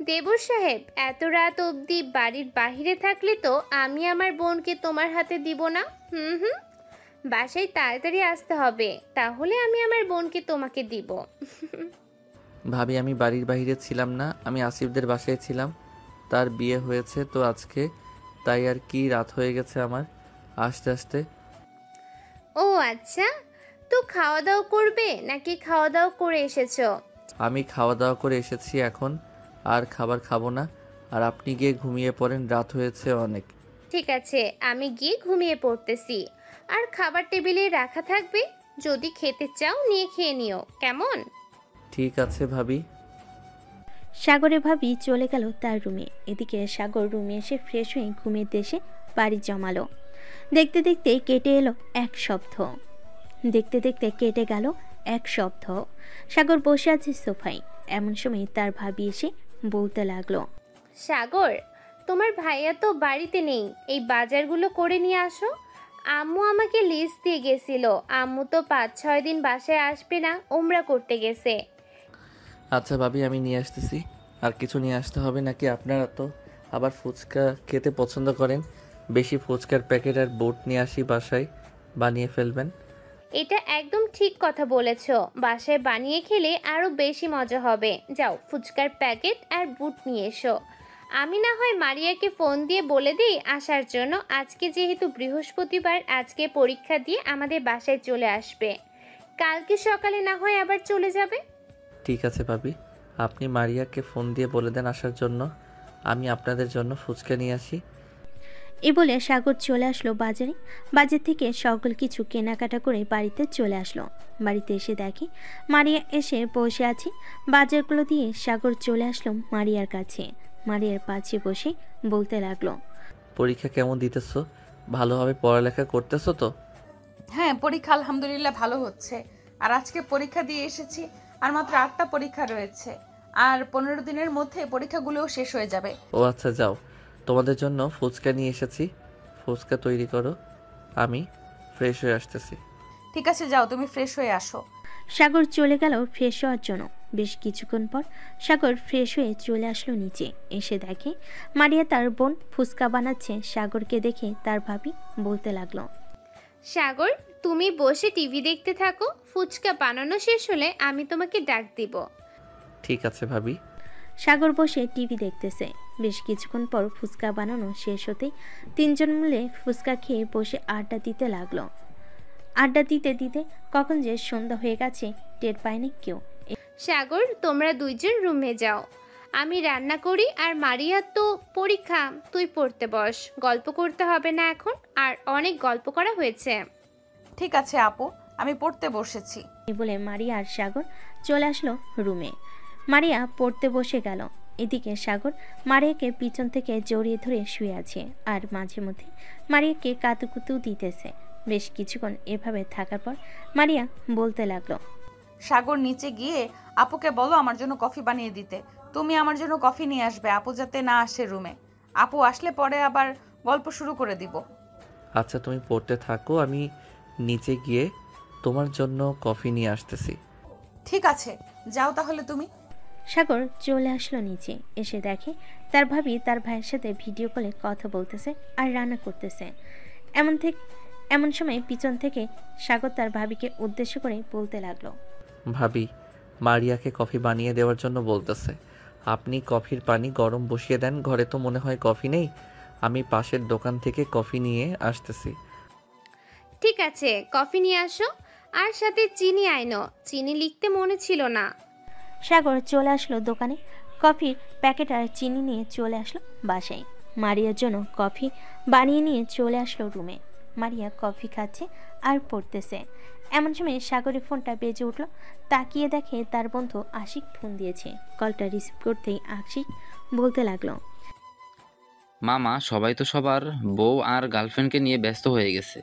দেবর সাহেব, এত রাত অবধি বাড়ির বাহিরে থাকলে তো আমি আমার বোনকে তোমার হাতে দিব না। বাসায় তাড়াতাড়ি আসতে হবে, তাহলে আমি আমার বোনকে তোমাকে দিব। ভাবি, আমি বাড়ির বাইরে ছিলাম না, আমি আসিফদের বাসায় ছিলাম। তার বিয়ে হয়েছে তো আজকে, তাই আর কি রাত হয়ে গেছে আমার আসতে আসতে। ও আচ্ছা, তো খাওয়া দাওয়া করবে নাকি খাওয়া দাওয়া করে এসেছো? আমি খাওয়া দাওয়া করে এসেছি, এখন আর খাবার খাবো না। আর আপনি গিয়ে ঘুমিয়ে পড়েন, রাত হয়েছে অনেক। ঠিক আছে, আমি গিয়ে ঘুমিয়ে পড়তেছি। আর খাবার টেবিলে রাখা থাকবে, যদি খেতে চাও নিয়ে খেয়ে নিও, কেমন? ঠিক আছে ভাবি। সাগরের ভাবি চলে গেল তার রুমে। এদিকে সাগর রুমে এসে ফ্রেশ হয়ে ঘুমের দেশে বাড়ি জমালো। দেখতে দেখতে কেটে এলো 1 সপ্তাহ। দেখতে দেখতে কেটে গেল 1 সপ্তাহ। সাগর বসে আছে সোফায়। এমন সময় তার ভাবি এসে বলতে লাগলো, সাগর, তোমার ভাইয়া তো বাড়িতে নেই, এই বাজারগুলো করে নিয়ে আসো। আম্মু আমাকে লিস্ট দিয়ে গেছিল, আম্মু তো 5-6 দিন বাসায় আসবে না, ওমরা করতে গেছে। আচ্ছা ভাবি, আমি নিয়ে আসতেছি। আর কিছু নিয়ে আসতে হবে নাকি? আপনারা তো আবার ফুচকা খেতে পছন্দ করেন। বেশি ফুচকার প্যাকেট আর বুট নিয়ে আসি, বাসায় বানিয়ে ফেলবেন। এটা একদম ঠিক কথা বলেছো, বাসায় বানিয়ে খেলে আরো বেশি মজা হবে। যাও ফুচকার প্যাকেট আর বুট নিয়ে এসো। আমি না হয় মারিয়াকে ফোন দিয়ে বলে দিই আসার জন্য। আজকে যেহেতু বৃহস্পতিবার, আজকে পরীক্ষা দিয়ে আমাদের বাসায় চলে আসবে। কালকে সকালে না হয় আবার চলে যাবে। ঠিক আছে ভাবি, আপনি মারিয়াকে ফোন দিয়ে বলে দেন আসার জন্য। আমি আপনাদের জন্য ফুচকা নিয়ে আসি। এ বলে সাগর চলে আসলো বাজারে। বাজার থেকে সকল কিছু কেনাকাটা করে বাড়িতে চলে আসলো। বাড়িতে এসে দেখে মারিয়া এসে বসে আছে। বাজারগুলো দিয়ে সাগর চলে আসলো মারিয়ার কাছে। মারিয়ার পাশে বসে বলতে লাগলো, পরীক্ষা কেমন দিতেছো? ভালোভাবে পড়ালেখা করতেছো তো? হ্যাঁ, পরীক্ষা আলহামদুলিল্লাহ ভালো হচ্ছে। আর আজকে পরীক্ষা দিয়ে এসেছি, আর মাত্র 8টা পরীক্ষা রয়েছে। আর 15 দিনের মধ্যে পরীক্ষাগুলোও শেষ হয়ে যাবে। ও আচ্ছা, যাও, তোমাদের জন্য ফুচকা নিয়ে এসেছি। ফুচকা তৈরি করো, আমি ফ্রেশ হয়ে আসতেছি। ঠিক আছে, যাও, তুমি ফ্রেশ হয়ে আসো। সাগর চলে গেল ফ্রেশ হওয়ার জন্য। বেশ কিছুক্ষণ পর সাগর ফ্রেশ হয়ে চলে আসলো নিচে। এসে দেখে মারিয়া তার বোন ফুচকা বানাচ্ছে। সাগরকে দেখে তার ভাবি বলতে লাগলো, সাগর, তুমি বসে টিভি দেখতে থাকো। ফুচকা বানানো শেষ হলে আমি তোমাকে ডাক দিব। ঠিক আছে ভাবি। সাগর বসে টিভি দেখতেছে। বেশ কিছুক্ষণ পর ফুচকা বানানো শেষ হতেই তিনজন মিলে ফুচকা খেয়ে বসে আড্ডা দিতে লাগলো। আড্ডা দিতে দিতে কখন যে সন্ধ্যা হয়ে গেছে টের পায়নি কেউ। সাগর, তোমরা দুইজন রুমে যাও, আমি রান্না করি। আর মারিয়া তো পরীক্ষা, তুই পড়তে বস। গল্প করতে হবে না এখন, আর অনেক গল্প করা হয়েছে। ঠিক আছে আপু, আমি পড়তে বসেছি। এই বলে মারিয়া আর সাগর চলে আসলো রুমে। মারিয়া পড়তে বসে গেল। এদিকে সাগর মারিয়াকে পিছন থেকে জড়িয়ে ধরে শুয়ে আছে, আর মাঝে মধ্যে মারিয়াকে কাতুকুতু দিতেছে। বেশ কিছুক্ষণ এভাবে থাকার পর মারিয়া বলতে লাগলো, সাগর, নিচে গিয়ে আপুকে বলো আমার জন্য কফি বানিয়ে দিতে। তুমি আমার জন্য কফি নিয়ে আসবে, আপু যাতে না আসে রুমে। আপু আসলে পরে আবার গল্প শুরু করে দিব। আচ্ছা, তুমি পড়তে থাকো, আমি নিচে গিয়ে তোমার জন্য কফি নিয়ে আসতেছি। ঠিক আছে, যাও তাহলে তুমি। সাগর চলে আসলো নিচে। এসে দেখে তার ভাবি তার ভাইয়ের সাথে ভিডিও কলে কথা বলতেছে আর রান্না করতেছে। এমন সময় পিছন থেকে সাগর তার ভাবিকে উদ্দেশ্য করে বলতে লাগলো, ভাবি, মারিয়াকে কফি বানিয়ে দেওয়ার জন্য বলতেছে। আপনি কফির পানি গরম বসিয়ে দেন। ঘরে তো মনে হয় কফি নেই। আমি পাশের দোকান থেকে কফি নিয়ে আসতেছি। ঠিক আছে, কফি নিয়ে আসো, আর সাথে চিনি আইনো। চিনি লিখতে মনে ছিল না। সাগর চলে আসলো দোকানে। কফির প্যাকেট আর চিনি নিয়ে চলে আসলো বাসায়। মারিয়ার জন্য কফি বানিয়ে নিয়ে চলে আসলো রুমে। মারিয়া কফি খাচ্ছে আর পড়তেছে। এমন সময় সাগরের ফোনটা বেজে উঠলো। তাকিয়ে দেখে তার বন্ধু আশিক ফোন দিয়েছে। কলটা রিসিভ করতেই আশিক বলতে লাগলো, মামা, সবাই তো সবার বউ আর গার্লফ্রেন্ডকে নিয়ে ব্যস্ত হয়ে গেছে।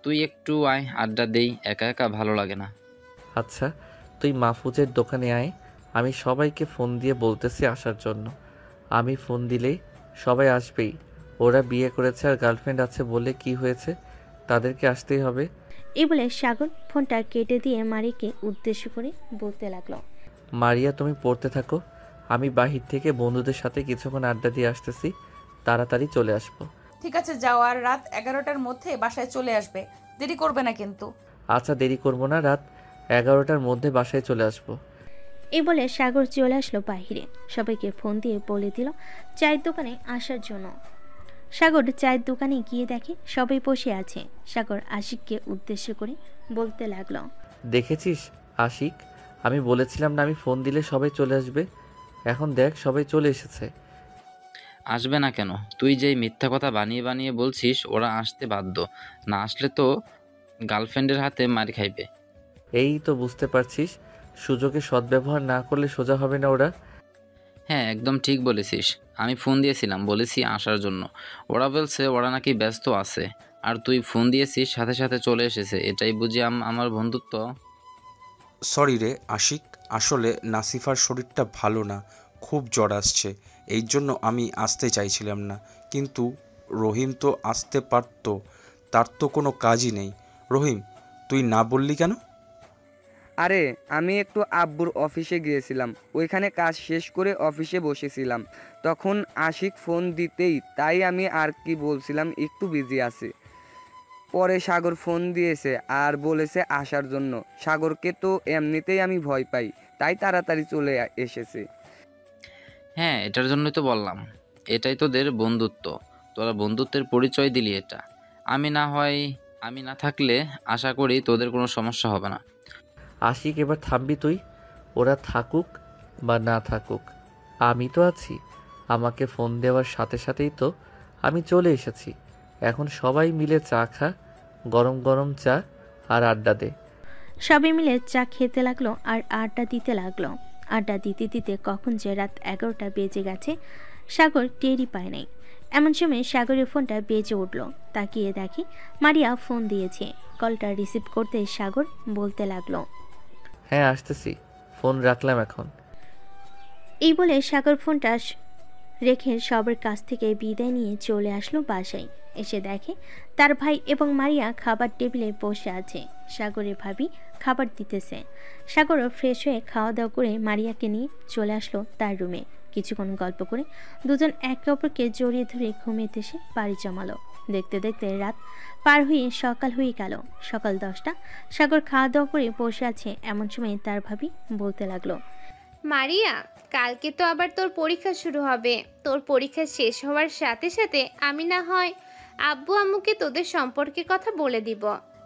তুই একটু আয়, আড্ডা দেই, একা একা ভালো লাগে না। আচ্ছা, তুই মাহফুজের দোকানে আয়, আমি সবাইকে ফোন দিয়ে বলতেছি আসার জন্য। আমি ফোন দিলেই সবাই আসবেই। ওরা বিয়ে করেছে আর গার্লফ্রেন্ড আছে বলে কি হয়েছে, তাদেরকে আসতেই হবে। এই বলে সাগর ফোনটা কেটে দিয়ে মারিয়াকে উদ্দেশ্য করে বলতে লাগলো, মারিয়া, তুমি পড়তে থাকো, আমি বাহির থেকে বন্ধুদের সাথে কিছুক্ষণ আড্ডা দিয়ে আসতেছি। তাড়াতাড়ি চলে আসবো। ঠিক আছে, যাও, আর রাত 11টার মধ্যে বাসায় চলে আসবে। দেরি করবে না কিন্তু। আচ্ছা, দেরি করবো না, রাত 11টার মধ্যে বাসায় চলে আসবো। এই বলে সাগর চলে আসলো বাহিরে। সবাইকে ফোন দিয়ে বলে দিল চায়ের দোকানে আসার জন্য। সাগর চায়ের দোকানে গিয়ে দেখে সবাই বসে আছে। সাগর আশিককে উদ্দেশ্য করে বলতে লাগলো, দেখেছিস আশিক, আমি বলেছিলাম না আমি ফোন দিলে সবাই চলে আসবে। এখন দেখ সবাই চলে এসেছে। আসবে না কেন? তুই যেই মিথ্যা কথা বানিয়ে বানিয়ে বলছিস ওরা আসতে বাধ্য। না আসলে তো গার্লফ্রেন্ডের হাতে মার খাইবে। এই তো বুঝতে পারছিস, সুযোগে সদ্ব্যবহার না করলে সোজা হবে না ওরা। হ্যাঁ, একদম ঠিক বলেছিস। আমি ফোন দিয়েছিলাম, বলেছি আসার জন্য। ওরা বলছে ওরা নাকি ব্যস্ত আছে, আর তুই ফোন দিয়েছিস সাথে সাথে চলে এসেছে। এটাই বুঝি আমার বন্ধুত্ব? সরি রে আশিক, আসলে নাসিফার শরীরটা ভালো না, খুব জ্বর আসছে, এই জন্য আমি আসতে চাইছিলাম না। কিন্তু রহিম তো আসতে পারতো, তার তো কোনো কাজই নেই। রহিম, তুই না বললি কেন? আরে আমি একটু আব্বুর অফিসে গিয়েছিলাম, ওইখানে কাজ শেষ করে অফিসে বসেছিলাম, তখন আশিক ফোন দিতেই, তাই আমি আর কি বলছিলাম একটু বিজি আছি। পরে সাগর ফোন দিয়েছে আর বলেছে আসার জন্য। সাগরকে তো এমনিতেই আমি ভয় পাই, তাই তাড়াতাড়ি চলে এসেছি। হ্যাঁ, এটার জন্যই তো বললাম, এটাই তোদের বন্ধুত্ব। তোরা বন্ধুত্বের পরিচয় দিলি এটা। আমি না থাকলে আশা করি তোদের কোনো সমস্যা হবে না। আশিক, এবার থামবি তুই? ওরা থাকুক বা না থাকুক, আমি তো আছি। আমাকে ফোন দেওয়ার সাথে সাথেই তো আমি চলে এসেছি। এখন সবাই মিলে চা খা, গরম গরম চা, আর আড্ডা দে। সবাই মিলে চা খেতে লাগলো আর আড্ডা দিতে লাগলো। আড্ডা দিতে দিতে কখন যে রাত 11টা বেজে গেছে সাগর টেরই পায় নাই। এমন সময় সাগরের ফোনটা বেজে উঠল। তাকিয়ে দেখি মারিয়া ফোন দিয়েছে। কলটা রিসিভ করতে সাগর বলতে লাগলো, হ্যাঁ আসতেছি, ফোন রাখলাম এখন। এই বলে সাগর ফোনটা রেখে সবার কাছ থেকে বিদায় নিয়ে চলে আসলো বাসায়। এসে দেখে তার ভাই এবং মারিয়া খাবার টেবিলে বসে আছে। সাগরের ভাবি খাবার দিতেছে। সাগরও ফ্রেশ হয়ে খাওয়া দাওয়া করে মারিয়াকে নিয়ে চলে আসলো তার রুমে। কিছুক্ষণ গল্প করে দুজন একে অপরকে জড়িয়ে ধরে ঘুমিয়ে এসে পাড়ি জমালো। দেখতে দেখতে রাত পার হয়ে সকাল হয়ে গেল। সকাল 10টা। সাগর খাওয়া দাওয়া করে বসে আছে। এমন সময় তার ভাবি বলতে লাগলো, মারিয়া, কালকে তো আবার তোর পরীক্ষা শুরু হবে। তোর পরীক্ষা শেষ হওয়ার সাথে সাথে আমি না হয় আব্বু আম্মুকে তোদের সম্পর্কে কথা বলে দিব।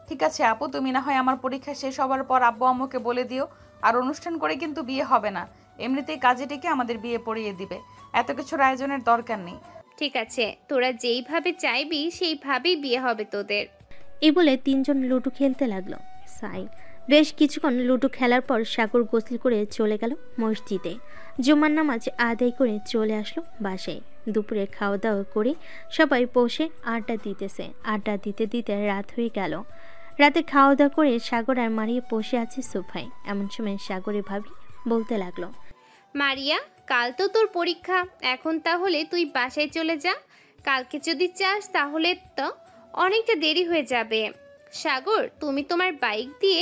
ঠিক আছে আপু, তুমি না হয় আমার পরীক্ষা শেষ হওয়ার পর আব্বু আম্মুকে বলে দিও। আর অনুষ্ঠান করে কিন্তু বিয়ে হবে না, এমনিতেই কাজে ডেকে আমাদের বিয়ে পড়িয়ে দিবে। এত কিছুর আয়োজনের দরকার নেই। ঠিক আছে, তোরা যেইভাবে চাইবি সেইভাবেই বিয়ে হবে তোদের। এই বলে তিনজন লুডো খেলতে লাগলো। বেশ কিছুক্ষণ লুডো খেলার পর সাগর গোসল করে চলে গেল মসজিদে। জুমার নামাজ আদায় করে চলে আসলো বাসায়। দুপুরে খাওয়া দাওয়া করে সবাই বসে আড্ডা দিতেছে। আড্ডা দিতে দিতে রাত হয়ে গেল। রাতে খাওয়া দাওয়া করে সাগর আর মারিয়া বসে আছে সোফায়। এমন সময় সাগরে ভাবি বলতে লাগলো, মারিয়া, কাল তো তোর পরীক্ষা, এখন তাহলে তুই বাসায় চলে যা। কালকে যদি চাস তাহলে তো অনেকটা দেরি হয়ে যাবে। সাগর, তুমি তোমার বাইক দিয়ে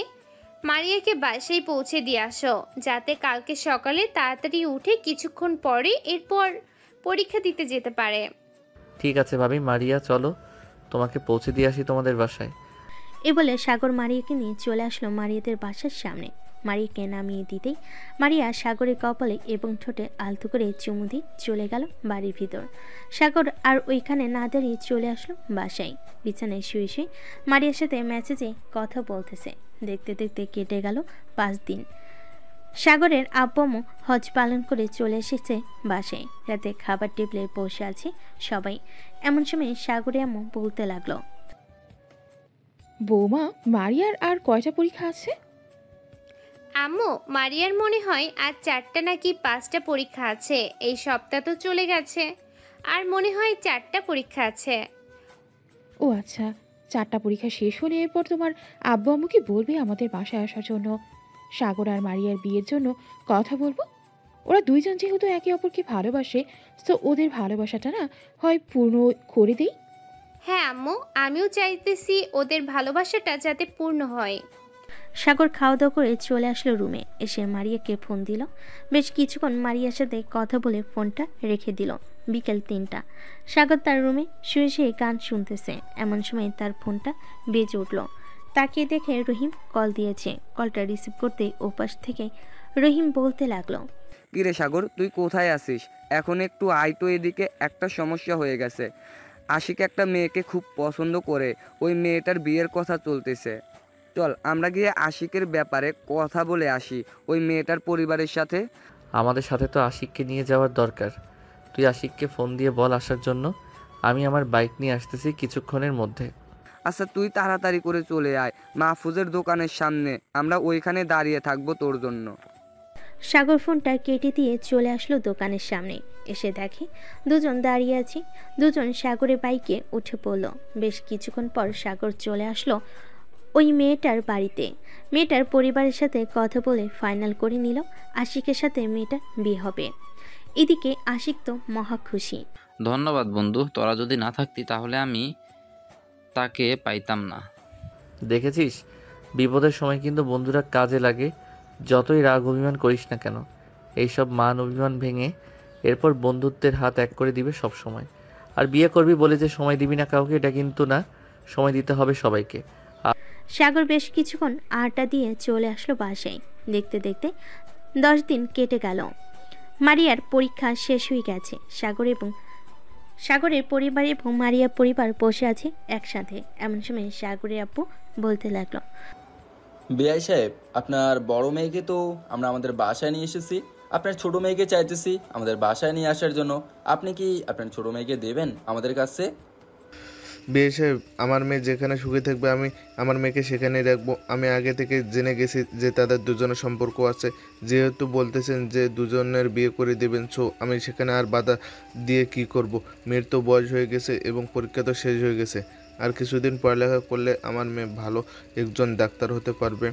মারিয়াকে বাসায় পৌঁছে দিয়ে আসো, যাতে কালকে সকালে তাড়াতাড়ি উঠে কিছুক্ষণ পরে এরপর পরীক্ষা দিতে যেতে পারে। ঠিক আছে ভাবি, মারিয়া চলো তোমাকে পৌঁছে দিয়ে আসি তোমাদের বাসায়। এ বলে সাগর মারিয়াকে নিয়ে চলে আসলো মারিয়াদের বাসার সামনে। মারিয়াকে নামিয়ে দিতেই মারিয়া সাগরের কপালে এবং ঠোঁটে আলতো করে চুমু দিয়ে চলে গেল বাড়ির ভিতর। সাগর আর ওইখানে না দাঁড়িয়ে চলে আসলো বাসায়। বিছানায় শুয়ে শুয়ে মারিয়ার সাথে মেসেজে কথা বলতেছে। দেখতে দেখতে কেটে গেল 5 দিন। সাগরের আব্বু হজ পালন করে চলে এসেছে বাসায়। রাতে খাবার টেবিলে বসে আছে সবাই। এমন সময় সাগরে আম্মু বলতে লাগলো, বৌমা, মারিয়ার আর কয়টা পরীক্ষা আছে? আম্মু, মারিয়ার মনে হয় আজ 4টা নাকি 5টা পরীক্ষা আছে। এই সপ্তাহ তো চলে গেছে, আর মনে হয় 4টা পরীক্ষা আছে। ও আচ্ছা, 4টা পরীক্ষা শেষ হলে এরপর তোমার আব্বু আম্মুকে বলবে আমাদের বাসায় আসার জন্য। সাগর আর মারিয়ার বিয়ের জন্য কথা বলবো। ওরা দুইজন যেহেতু একে অপরকে ভালোবাসে, তো ওদের ভালোবাসাটা না হয় পূর্ণ করে দেই। হ্যাঁ আম্মু, আমিও চাইতেছি ওদের ভালোবাসাটা যাতে পূর্ণ হয়। সাগর খাওয়া দাওয়া করে চলে আসলো রুমে। এসে মারিয়াকে ফোন দিল। বেশ কিছুক্ষণ মারিয়ার সাথে কথা বলে ফোনটা রেখে দিল। বিকেল 3টা। সাগর তার রুমে শুয়ে শুয়ে গান শুনতেছে। এমন সময় তার ফোনটা বেজে উঠল। তাকিয়ে দেখে রহিম কল দিয়েছে। কলটা রিসিভ করতে ওপাশ থেকে রহিম বলতে লাগলো, কিরে সাগর, তুই কোথায় আছিস? এখন একটু আয় তো এদিকে। একটা সমস্যা হয়ে গেছে। আশিক একটা মেয়েকে খুব পছন্দ করে, ওই মেয়েটার বিয়ের কথা চলতেছে। চল আমরা গিয়ে আশিকের ব্যাপারে কথা বলে আসি ওই মেয়েটার পরিবারের সাথে। আমাদের সাথে তো আশিককে নিয়ে যাওয়ার দরকার। তুই আশিককে ফোন দিয়ে বল আসার জন্য। আমি আমার বাইক নিয়ে আসতেছি কিছুক্ষণের মধ্যে। আচ্ছা, তুই তাড়াতাড়ি করে চলে আয় মাহফুজের দোকানের সামনে, আমরা ওইখানে দাঁড়িয়ে থাকবো তোর জন্য। সাগর ফোনটা কেটে দিয়ে চলে আসলো দোকানের সামনে। এসে দেখে দুজন দাঁড়িয়ে আছে। দুজন সাগরের বাইকে উঠে পড়ল। বেশ কিছুক্ষণ পর সাগর চলে আসলো ওই মেয়েটার বাড়িতে। মেয়েটার পরিবারের সাথে কথা বলে ফাইনাল করে নিল আশিকের সাথে মেয়েটার বিয়ে হবে। এদিকে আশিক তো মহা খুশি। ধন্যবাদ বন্ধু, তোরা যদি না থাকতি তাহলে আমি তাকে পাইতাম না। দেখেছিস, বিপদের সময় কিন্তু বন্ধুরা কাজে লাগে। যতই রাগ অভিমান করিস না কেন, এইসব মান অভিমান ভেঙে এরপর বন্ধুত্বের হাত এক করে দিবে সব সময়। আর বিয়ে করবি বলে যে সময় দিবি না কাউকে, এটা কিন্তু না, সময় দিতে হবে সবাইকে। সাগর বেশ কিছুক্ষণ আড্ডা দিয়ে চলে আসলো বাসায়। দেখতে দেখতে 10 দিন কেটে গেল। মারিয়ার পরীক্ষা শেষ হয়ে গেছে। সাগরের পরিবার এবং মারিয়ার পরিবার বসে আছে একসাথে। এমন সময় সাগরের আব্বু বলতে লাগলো, বিআই সাহেব, আপনার বড় মেয়েকে তো আমরা আমাদের বাসায় নিয়ে এসেছি, আপনার ছোট মেয়েকে চাইতেছি আমাদের বাসায় নিয়ে আসার জন্য। আপনি কি আপনার ছোট মেয়েকে দেবেন আমাদের কাছে? বিয়ে সাহেব, আমার মেয়ে যেখানে সুখে থাকবে আমি আমার মেয়েকে সেখানেই রাখবো। আমি আগে থেকে জেনে গেছি যে তাদের দুজনের সম্পর্ক আছে। যেহেতু বলতেছেন যে দুজনের বিয়ে করে দেবেন, সো আমি সেখানে আর বাধা দিয়ে কি করব? মেয়ের তো বয়স হয়ে গেছে এবং পরীক্ষা তো শেষ হয়ে গেছে। আর কিছুদিন পড়ালেখা করলে আমার মেয়ে ভালো একজন ডাক্তার হতে পারবে।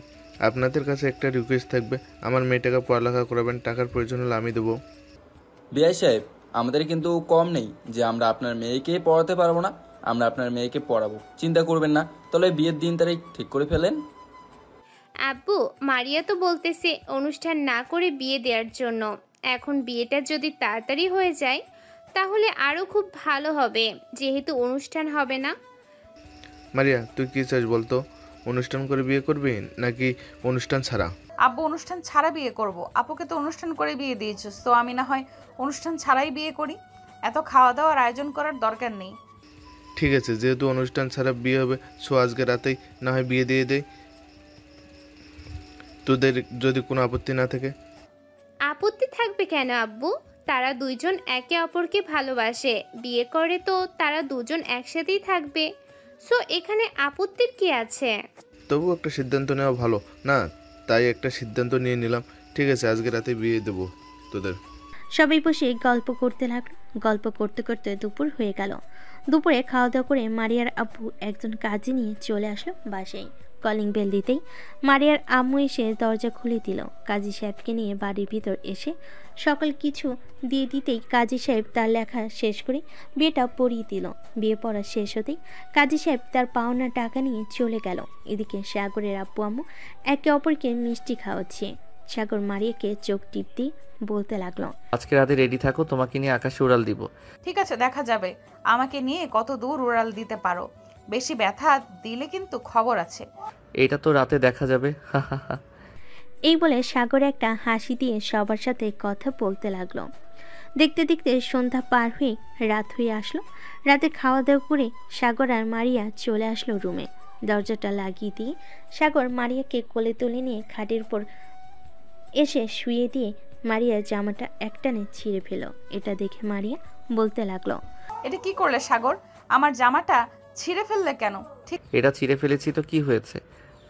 আপনাদের কাছে একটা রিকোয়েস্ট থাকবে, আমার মেয়েটাকে পড়ালেখা করাবেন, টাকার প্রয়োজন হলে আমি দেবো। বিআই সাহেব, আমাদের কিন্তু কম নেই যে আমরা আপনার মেয়েকে পড়াতে পারবো না। আমরা আপনার মেয়েকে পড়াবো, চিন্তা করবেন না। তাহলে বিয়ের দিন তারিখ ঠিক করে ফেলেন। আব্বু, মারিয়া তো বলতেছে অনুষ্ঠান না করে বিয়ে দেওয়ার জন্য। এখন বিয়েটা যদি তাড়াতাড়ি হয়ে যায় তাহলে আরও খুব ভালো হবে, যেহেতু অনুষ্ঠান হবে না। মারিয়া, তুই কি চাস বলতো? অনুষ্ঠান করে বিয়ে করবি নাকি অনুষ্ঠান ছাড়া? আব্বু, অনুষ্ঠান ছাড়া বিয়ে করব। আপুকে তো অনুষ্ঠান করে বিয়ে দিয়েছিস, তো আমি না হয় অনুষ্ঠান ছাড়াই বিয়ে করি। এত খাওয়া দাওয়ার আয়োজন করার দরকার নেই। ঠিক আছে, যেহেতু অনুষ্ঠান ছাড়া বিয়ে হবে, সো আজকে রাতেই না হয় বিয়ে দিয়ে দেই, তোদের যদি কোনো আপত্তি না থাকে। আপত্তি থাকবে কেন আব্বু? তারা দুইজন একে অপরকে ভালোবাসে, বিয়ে করে তো তারা দুজন একসাথেই থাকবে। সো এখানে আপত্তির কি আছে? তবু একটা সিদ্ধান্ত নেওয়া ভালো না, তাই একটা সিদ্ধান্ত নিয়ে নিলাম। ঠিক আছে, আজকে রাতে বিয়ে দেবো তোদের। সবাই বসে গল্প করতে লাগলো। গল্প করতে করতে দুপুর হয়ে গেল। দুপুরে খাওয়া দাওয়া করে মারিয়ার আব্বু একজন কাজে নিয়ে চলে আসলো বাসায়। কলিং বেল দিতেই মারিয়ার আম্মু এসে দরজা খুলে দিল। কাজী সাহেবকে নিয়ে বাড়ির ভিতর এসে সকল কিছু দিয়ে দিতেই কাজী সাহেব তার লেখা শেষ করে বিয়েটা পড়িয়ে দিল। বিয়ে পড়া শেষ হতেই কাজী সাহেব তার পাওনা টাকা নিয়ে চলে গেল। এদিকে সাগরের আব্বু আম্মু একে অপরকে মিষ্টি খাওয়াচ্ছে। সাগর মারিয়াকে চোখ টিপ দিয়ে বলতে লাগলো, আজকে রাতে রেডি থাকো, তোমাকে নিয়ে আকাশে উড়াল দিব। ঠিক আছে, দেখা যাবে আমাকে নিয়ে কত দূর উড়াল দিতে পারো। বেশি ব্যথা দিলে কিন্তু খবর আছে। এটা তো রাতে দেখা যাবে। এই বলে সাগর একটা হাসি দিয়ে সবার সাথে কথা বলতে লাগলো। দেখতে দেখতে সন্ধ্যা পার হয়ে রাত হয়ে আসলো। রাতে খাওয়া দাওয়া করে সাগর আর মারিয়া চলে আসলো রুমে। দরজাটা লাগিয়ে দিয়ে সাগর মারিয়াকে কোলে তুলে নিয়ে খাটের উপর এসে শুয়ে দিয়ে মারিয়ার জামাটা একটানে ছিঁড়ে ফেল। এটা দেখে মারিয়া বলতে লাগলো, এটা কি করলে সাগর? আমার জামাটা ছিঁড়ে ফেললে কেন? এটা ছিঁড়ে ফেলেছি তো কি হয়েছে,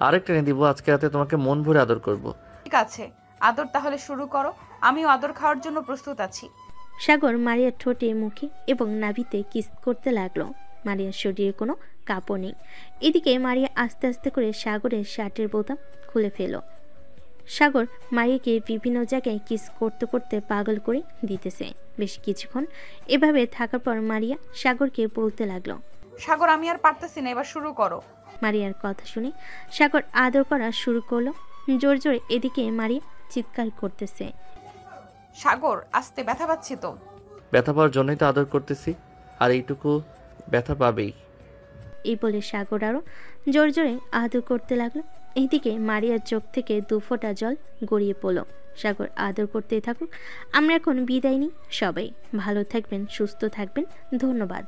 আরেকটা এনে দিব। আজকে রাতে তোমাকে মন ভরে আদর করব। ঠিক আছে, আদর তাহলে শুরু করো। আমিও আদর খাওয়ার জন্য প্রস্তুত আছি। সাগর মারিয়ার ঠোঁটে, মুখে এবং নাভিতে কিস করতে লাগলো। মারিয়ার শরীরে কোনো কাপড় নেই। এদিকে মারিয়া আস্তে আস্তে করে সাগরের শার্টের বোতাম খুলে ফেল। সাগর মারিয়াকে বিভিন্ন জায়গায় কিস করতে করতে পাগল করে দিতেছে। বেশ কিছুক্ষণ এভাবে থাকার পর মারিয়া সাগরকে বলতে লাগলো, সাগর, আমি আর পারতেছি না, এবার শুরু করো। মারিয়ার কথা শুনে সাগর আদর করা শুরু করলো জোর জোরে। এদিকে মারিয়া চিৎকার করতেছে, সাগর আস্তে, ব্যথা পাচ্ছি তো। ব্যথা পাওয়ার জন্যই তো আদর করতেছি, আর এইটুকু ব্যথা পাবেই। এই বলে সাগর আরো জোর জোরে আদর করতে লাগলো। এইদিকে মারিয়ার চোখ থেকে 2 ফোঁটা জল গড়িয়ে পড়ল। সাগর আদর করতেই থাকুক। আমরা এখন বিদায় নিই। সবাই ভালো থাকবেন, সুস্থ থাকবেন। ধন্যবাদ।